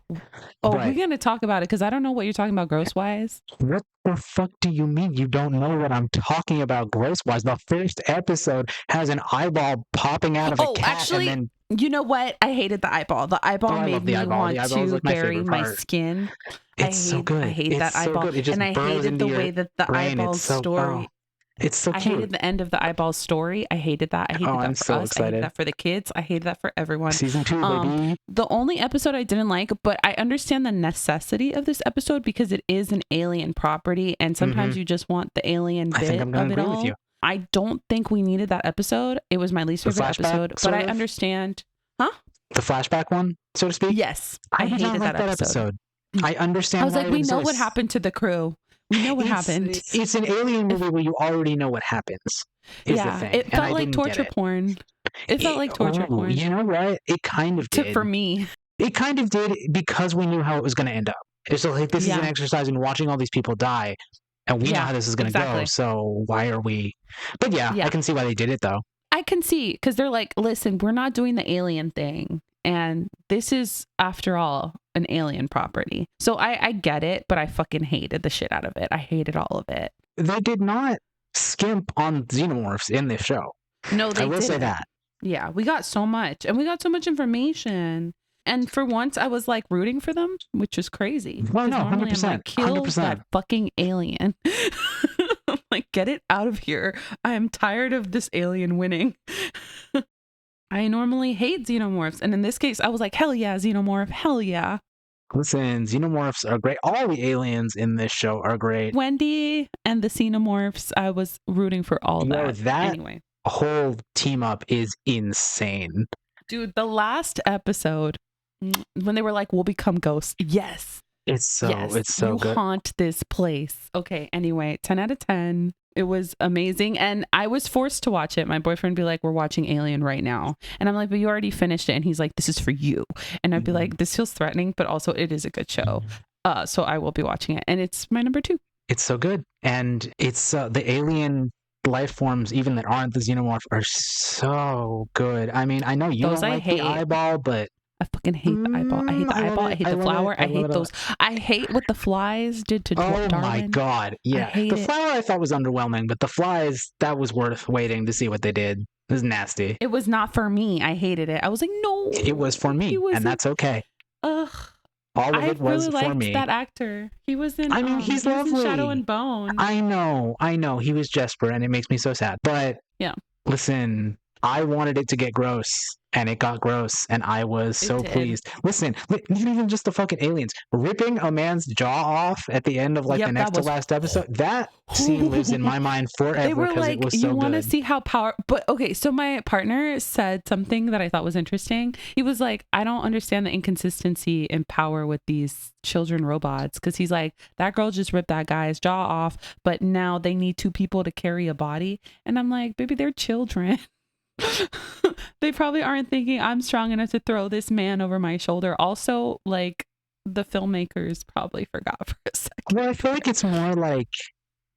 Oh, But we're going to talk about it because I don't know what you're talking about gross-wise. what the fuck do you mean you don't know what I'm talking about gross-wise? The first episode has an eyeball popping out of a cat, actually, and then... You know what? I hated the eyeball. The eyeball I made love the me eyeball. want The eyeball is, to like, my bury favorite my part. skin. It's so good. I hate It's that so eyeball. good. It just And I burrows hated into the your way that the brain. eyeball It's so, story... It's so I cute. hated the end of the eyeball story. I hated that. I hated that I'm for so us. I excited. hated that for the kids. I hated that for everyone. Season 2, baby. The only episode I didn't like, but I understand the necessity of this episode because it is an alien property, and sometimes you just want the alien I bit think I'm of going it to agree all. with you. I don't think we needed that episode. It was my least The favorite flashback, episode, but sort I of? understand. The flashback one, so to speak? Yes, I did not hated like that episode. I understand I was why like, it we know exists. what happened to the crew. We know what happened. It's an alien movie where you already know what happens. Is the thing. It and felt I like didn't torture get it. porn. It felt like torture porn. You know what? It kind of did. For me. It kind of did because we knew how it was going to end up. It's like, this is an exercise in watching all these people die, and we know how this is going to go, so why are we... But yeah, I can see why they did it, though. I can see, because they're like, listen, we're not doing the alien thing. And this is, after all, an alien property. So I get it, but I fucking hated the shit out of it. I hated all of it. They did not skimp on xenomorphs in this show. No, they I will didn't. say that. Yeah, we got so much. And we got so much information. And for once, I was like rooting for them, which is crazy. Well, no, 100%. I'm like, kill 100%. that fucking alien. I'm like, get it out of here. I am tired of this alien winning. I normally hate xenomorphs. And in this case, I was like, hell yeah, xenomorph. Hell yeah. Listen, xenomorphs are great. All the aliens in this show are great. Wendy and the xenomorphs, I was rooting for all that. Anyway. Whole team up is insane. Dude, the last episode, when they were like, we'll become ghosts. Yes. It's so you good. Haunt this place. Okay, anyway, 10 out of 10. It was amazing. And I was forced to watch it. My boyfriend would be like, we're watching Alien right now. And I'm like, but you already finished it. And he's like, this is for you. And I'd be like, this feels threatening, but also it is a good show. So I will be watching it. And it's my number 2. It's so good. And it's the alien life forms, even that aren't the xenomorph, are so good. I mean, I know you Those don't I like hate. the eyeball, but I fucking hate the eyeball. I hate the eyeball. I hate the flower. I hate those. I hate what the flies did to oh Darwin. my god, yeah. The flower I thought was underwhelming, but the flies, that was worth waiting to see what they did. It was nasty. It was not for me. I hated it. I was like, no. It was for me, and that's okay. Ugh. All of it was really for me. liked that actor. He was in. I mean, he's lovely. Was in Shadow and Bone. I know. He was Jesper, and it makes me so sad. But yeah, listen, I wanted it to get gross, and it got gross, and I was so pleased. Listen, not even just the fucking aliens ripping a man's jaw off at the end of like the next to last episode. That scene lives in my mind forever because it was so good. You want to see how but okay, so my partner said something that I thought was interesting. He was like, I don't understand the inconsistency in power with these children robots, because he's like, that girl just ripped that guy's jaw off, but now they need 2 people to carry a body. And I'm like, baby, they're children. They probably aren't thinking I'm strong enough to throw this man over my shoulder. Also, like, the filmmakers probably forgot for a second. Well, I feel like it's more like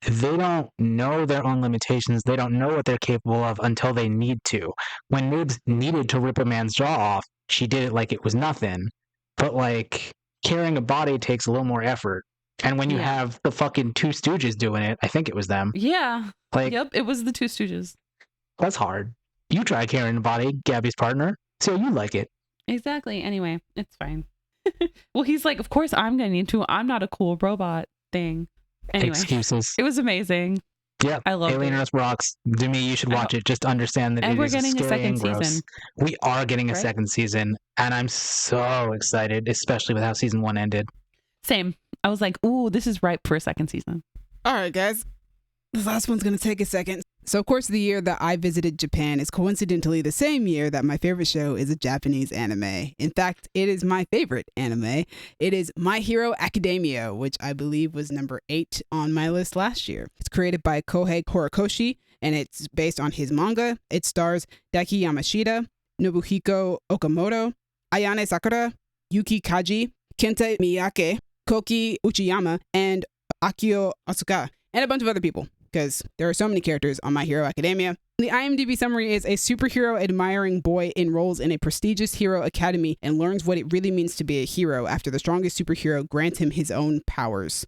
they don't know their own limitations. They don't know what they're capable of until they need to. When Nibs needed to rip a man's jaw off, she did it like it was nothing. But like, carrying a body takes a little more effort. And when you have the fucking 2 Stooges doing it, I think it was them. Yeah. Like, yep, it was the 2 Stooges. That's hard. You try carrying a body, Gabby's partner. See how you like it. Exactly. Anyway, it's fine. Well, he's like, of course I'm going to need to. I'm not a cool robot thing. Anyway, excuses. It was amazing. Yeah, I love Alien Earth rocks. Demi, you should watch it. Just understand that and it we're is getting scary a second and gross. season. We are getting a second season, and I'm so excited, especially with how season 1 ended. Same. I was like, ooh, this is ripe for a second season. All right, guys. This last one's going to take a second. So, of course, the year that I visited Japan is coincidentally the same year that my favorite show is a Japanese anime. In fact, it is my favorite anime. It is My Hero Academia, which I believe was number 8 on my list last year. It's created by Kohei Horikoshi, and it's based on his manga. It stars Daiki Yamashita, Nobuhiko Okamoto, Ayane Sakura, Yuki Kaji, Kenta Miyake, Koki Uchiyama, and Akio Asuka, and a bunch of other people, because there are so many characters on My Hero Academia. The IMDb summary is a superhero admiring boy enrolls in a prestigious hero academy and learns what it really means to be a hero after the strongest superhero grants him his own powers.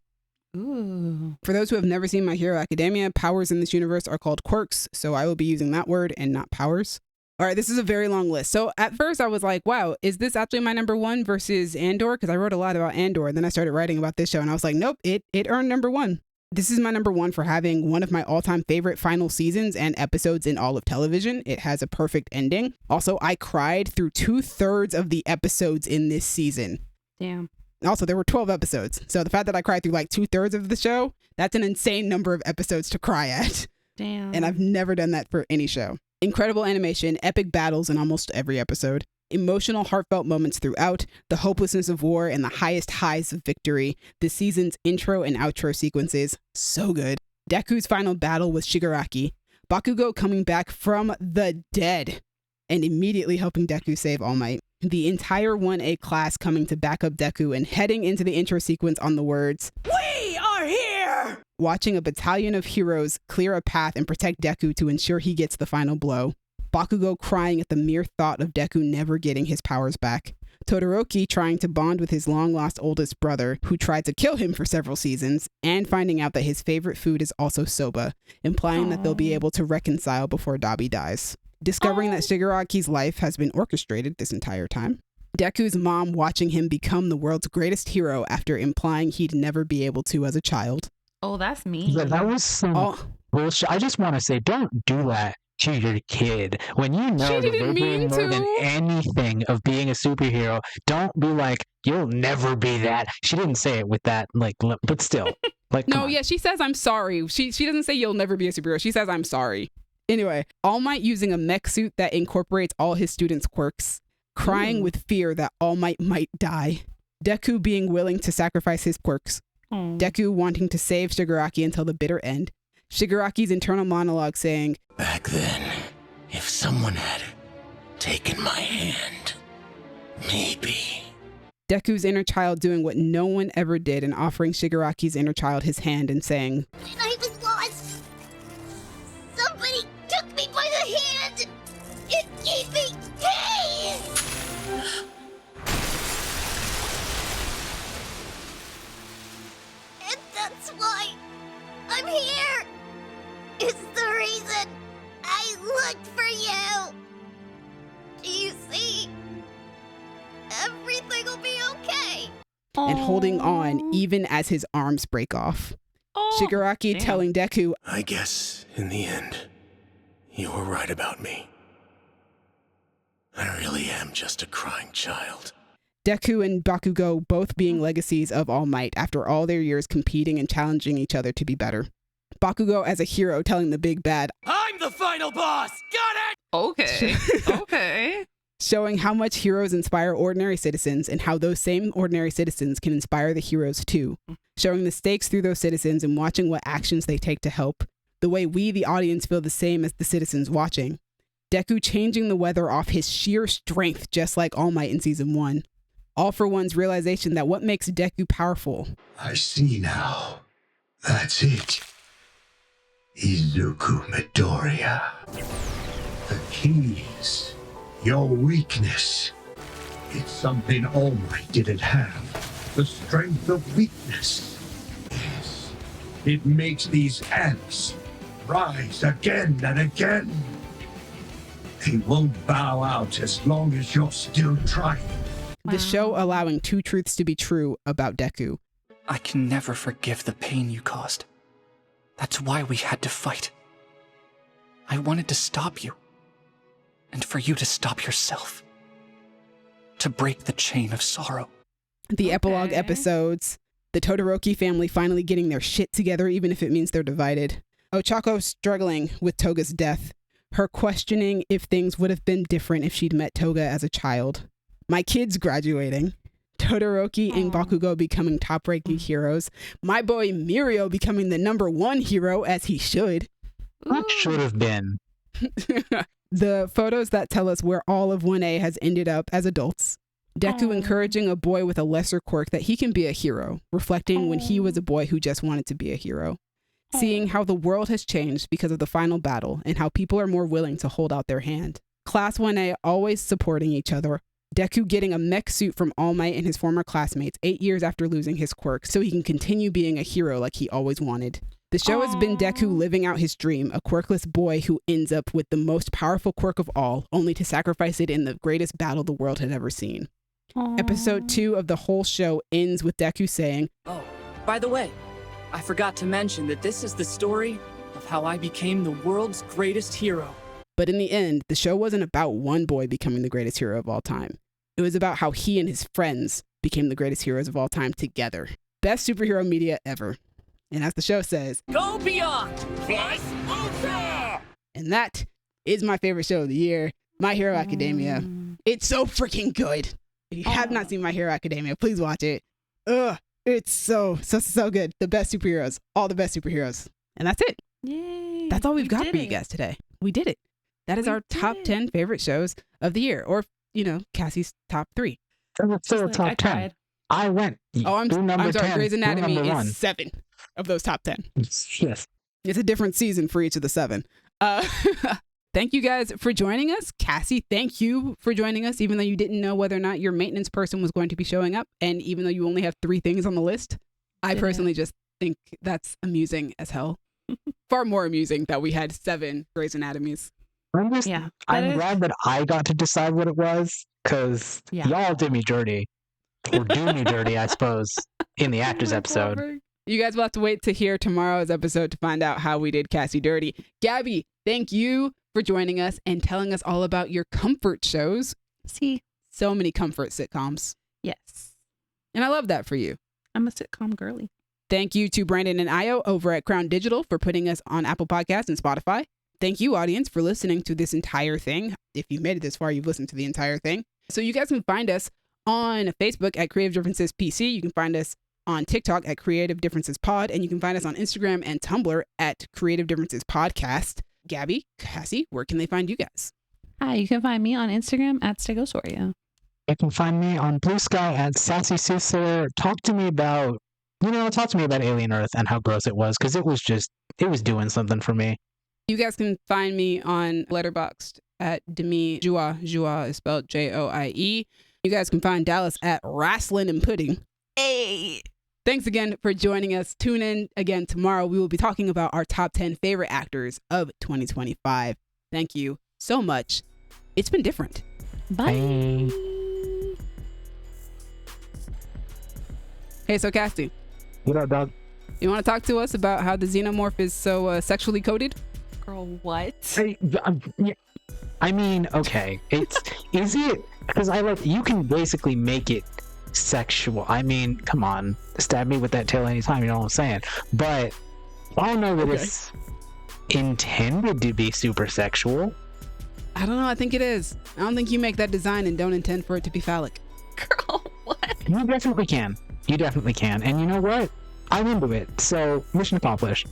Ooh. For those who have never seen My Hero Academia, powers in this universe are called quirks, so I will be using that word and not powers. All right, this is a very long list. So at first I was like, wow, is this actually my number 1 versus Andor? Because I wrote a lot about Andor, and then I started writing about this show, and I was like, nope, it earned number 1. This is my number 1 for having one of my all-time favorite final seasons and episodes in all of television. It has a perfect ending. Also, I cried through 2/3 of the episodes in this season. Damn. Also, there were 12 episodes. So the fact that I cried through like 2/3 of the show, that's an insane number of episodes to cry at. Damn. And I've never done that for any show. Incredible animation, epic battles in almost every episode. Emotional, heartfelt moments throughout, the hopelessness of war and the highest highs of victory. The season's intro and outro sequences, so good. Deku's final battle with Shigaraki. Bakugo coming back from the dead and immediately helping Deku save All Might. The entire 1A class coming to back up Deku and heading into the intro sequence on the words, "We are here!" Watching a battalion of heroes clear a path and protect Deku to ensure he gets the final blow. Bakugo crying at the mere thought of Deku never getting his powers back. Todoroki trying to bond with his long-lost oldest brother, who tried to kill him for several seasons, and finding out that his favorite food is also soba, implying that they'll be able to reconcile before Dabi dies. Discovering that Shigaraki's life has been orchestrated this entire time. Deku's mom watching him become the world's greatest hero after implying he'd never be able to as a child. Oh, that's mean. Yeah, that was some bullshit. I just want to say, don't do that to your kid when you know that they're doing more than anything of being a superhero. Don't be like, you'll never be that. She didn't say it with that, like, but still, like, no, yeah, she says I'm sorry. She doesn't say you'll never be a superhero. She says I'm sorry. Anyway, All Might using a mech suit that incorporates all his students' quirks, crying with fear that All Might die. Deku being willing to sacrifice his quirks. Deku wanting to save Shigaraki until the bitter end. Shigaraki's internal monologue saying, "Back then, if someone had taken my hand, maybe." Deku's inner child doing what no one ever did and offering Shigaraki's inner child his hand and saying, "When I was lost, somebody took me by the hand and gave me pain." And that's why I'm here. It's the reason I looked for you. Do you see? Everything will be okay. and holding on even as his arms break off. Shigaraki telling Deku, "I guess, in the end, you were right about me. I really am just a crying child." Deku and Bakugo both being legacies of All Might after all their years competing and challenging each other to be better. Bakugo as a hero telling the big bad, "I'm the final boss! Got it?" Okay. Okay. Showing how much heroes inspire ordinary citizens and how those same ordinary citizens can inspire the heroes too. Showing the stakes through those citizens and watching what actions they take to help. The way we, the audience, feel the same as the citizens watching. Deku changing the weather off his sheer strength, just like All Might in Season 1. All for One's realization that what makes Deku powerful. I see now. That's it. Izuku Midoriya. The keys. Your weakness. It's something All Might didn't have. The strength of weakness. Yes. It makes these ants rise again and again. They won't bow out as long as you're still trying. The show allowing two truths to be true about Deku. I can never forgive the pain you caused. That's why we had to fight. I wanted to stop you. And for you to stop yourself. To break the chain of sorrow. The epilogue episodes. The Todoroki family finally getting their shit together, even if it means they're divided. Ochako struggling with Toga's death. Her questioning if things would have been different if she'd met Toga as a child. My kids graduating. Todoroki and Bakugo becoming top-ranking heroes. My boy Mirio becoming the #1 hero, as he should. That should have been. The photos that tell us where all of 1A has ended up as adults. Deku encouraging a boy with a lesser quirk that he can be a hero, reflecting when he was a boy who just wanted to be a hero. Seeing how the world has changed because of the final battle and how people are more willing to hold out their hand. Class 1A always supporting each other. Deku getting a mech suit from All Might and his former classmates 8 years after losing his quirk so he can continue being a hero like he always wanted. The show has been Deku living out his dream, a quirkless boy who ends up with the most powerful quirk of all, only to sacrifice it in the greatest battle the world had ever seen. Episode 2 of the whole show ends with Deku saying, "Oh, by the way, I forgot to mention that this is the story of how I became the world's greatest hero." But in the end, the show wasn't about one boy becoming the greatest hero of all time. It was about how he and his friends became the greatest heroes of all time together. Best superhero media ever. And as the show says, Go beyond! Plus ultra! And that is my favorite show of the year, My Hero Academia. It's so freaking good. If you have not seen My Hero Academia, please watch it. It's so good. The best superheroes. All the best superheroes. And that's it. Yay. That's all we've got for you guys today. We did it. That is our top 10 favorite shows of the year. Or, Cassie's top 3. That's still top 10. I went. I'm sorry. 10, Grey's Anatomy is 1. 7 of those top 10. Yes. It's a different season for each of the 7. Thank you guys for joining us. Cassie, thank you for joining us, even though you didn't know whether or not your maintenance person was going to be showing up. And even though you only have 3 things on the list, I personally just think that's amusing as hell. Far more amusing that we had 7 Grey's Anatomies. I'm glad that I got to decide what it was, because y'all did me dirty. Or do me dirty, I suppose, in the actors episode. You guys will have to wait to hear tomorrow's episode to find out how we did Cassie dirty. Gaby, thank you for joining us and telling us all about your comfort shows. See, so many comfort sitcoms. Yes. And I love that for you. I'm a sitcom girly. Thank you to Brandon and Io over at Crown Digital for putting us on Apple Podcasts and Spotify. Thank you, audience, for listening to this entire thing. If you made it this far, you've listened to the entire thing. So you guys can find us on Facebook at Creative Differences PC. You can find us on TikTok at Creative Differences Pod, and you can find us on Instagram and Tumblr at Creative Differences Podcast. Gaby, Cassie, where can they find you guys? Hi, you can find me on Instagram at Stegosaurus. You can find me on Blue Sky at Sassy Soothsayer. Talk to me about Alien Earth and how gross it was, because it was doing something for me. You guys can find me on Letterboxd at Demi Joie. Joie is spelled Joie. You guys can find Dallas at Wrestling and Pudding. Hey! Thanks again for joining us. Tune in again tomorrow. We will be talking about our top 10 favorite actors of 2025. Thank you so much. It's been different. Bye. Hey, so Cassie. What up, dog? You want to talk to us about how the xenomorph is so sexually coded? Girl, what? I mean, okay. Is it? Because you can basically make it sexual. I mean, come on. Stab me with that tail anytime, you know what I'm saying? But I don't know that it's intended to be super sexual. I don't know. I think it is. I don't think you make that design and don't intend for it to be phallic. Girl, what? You definitely can. And you know what? I'm into it. So, mission accomplished.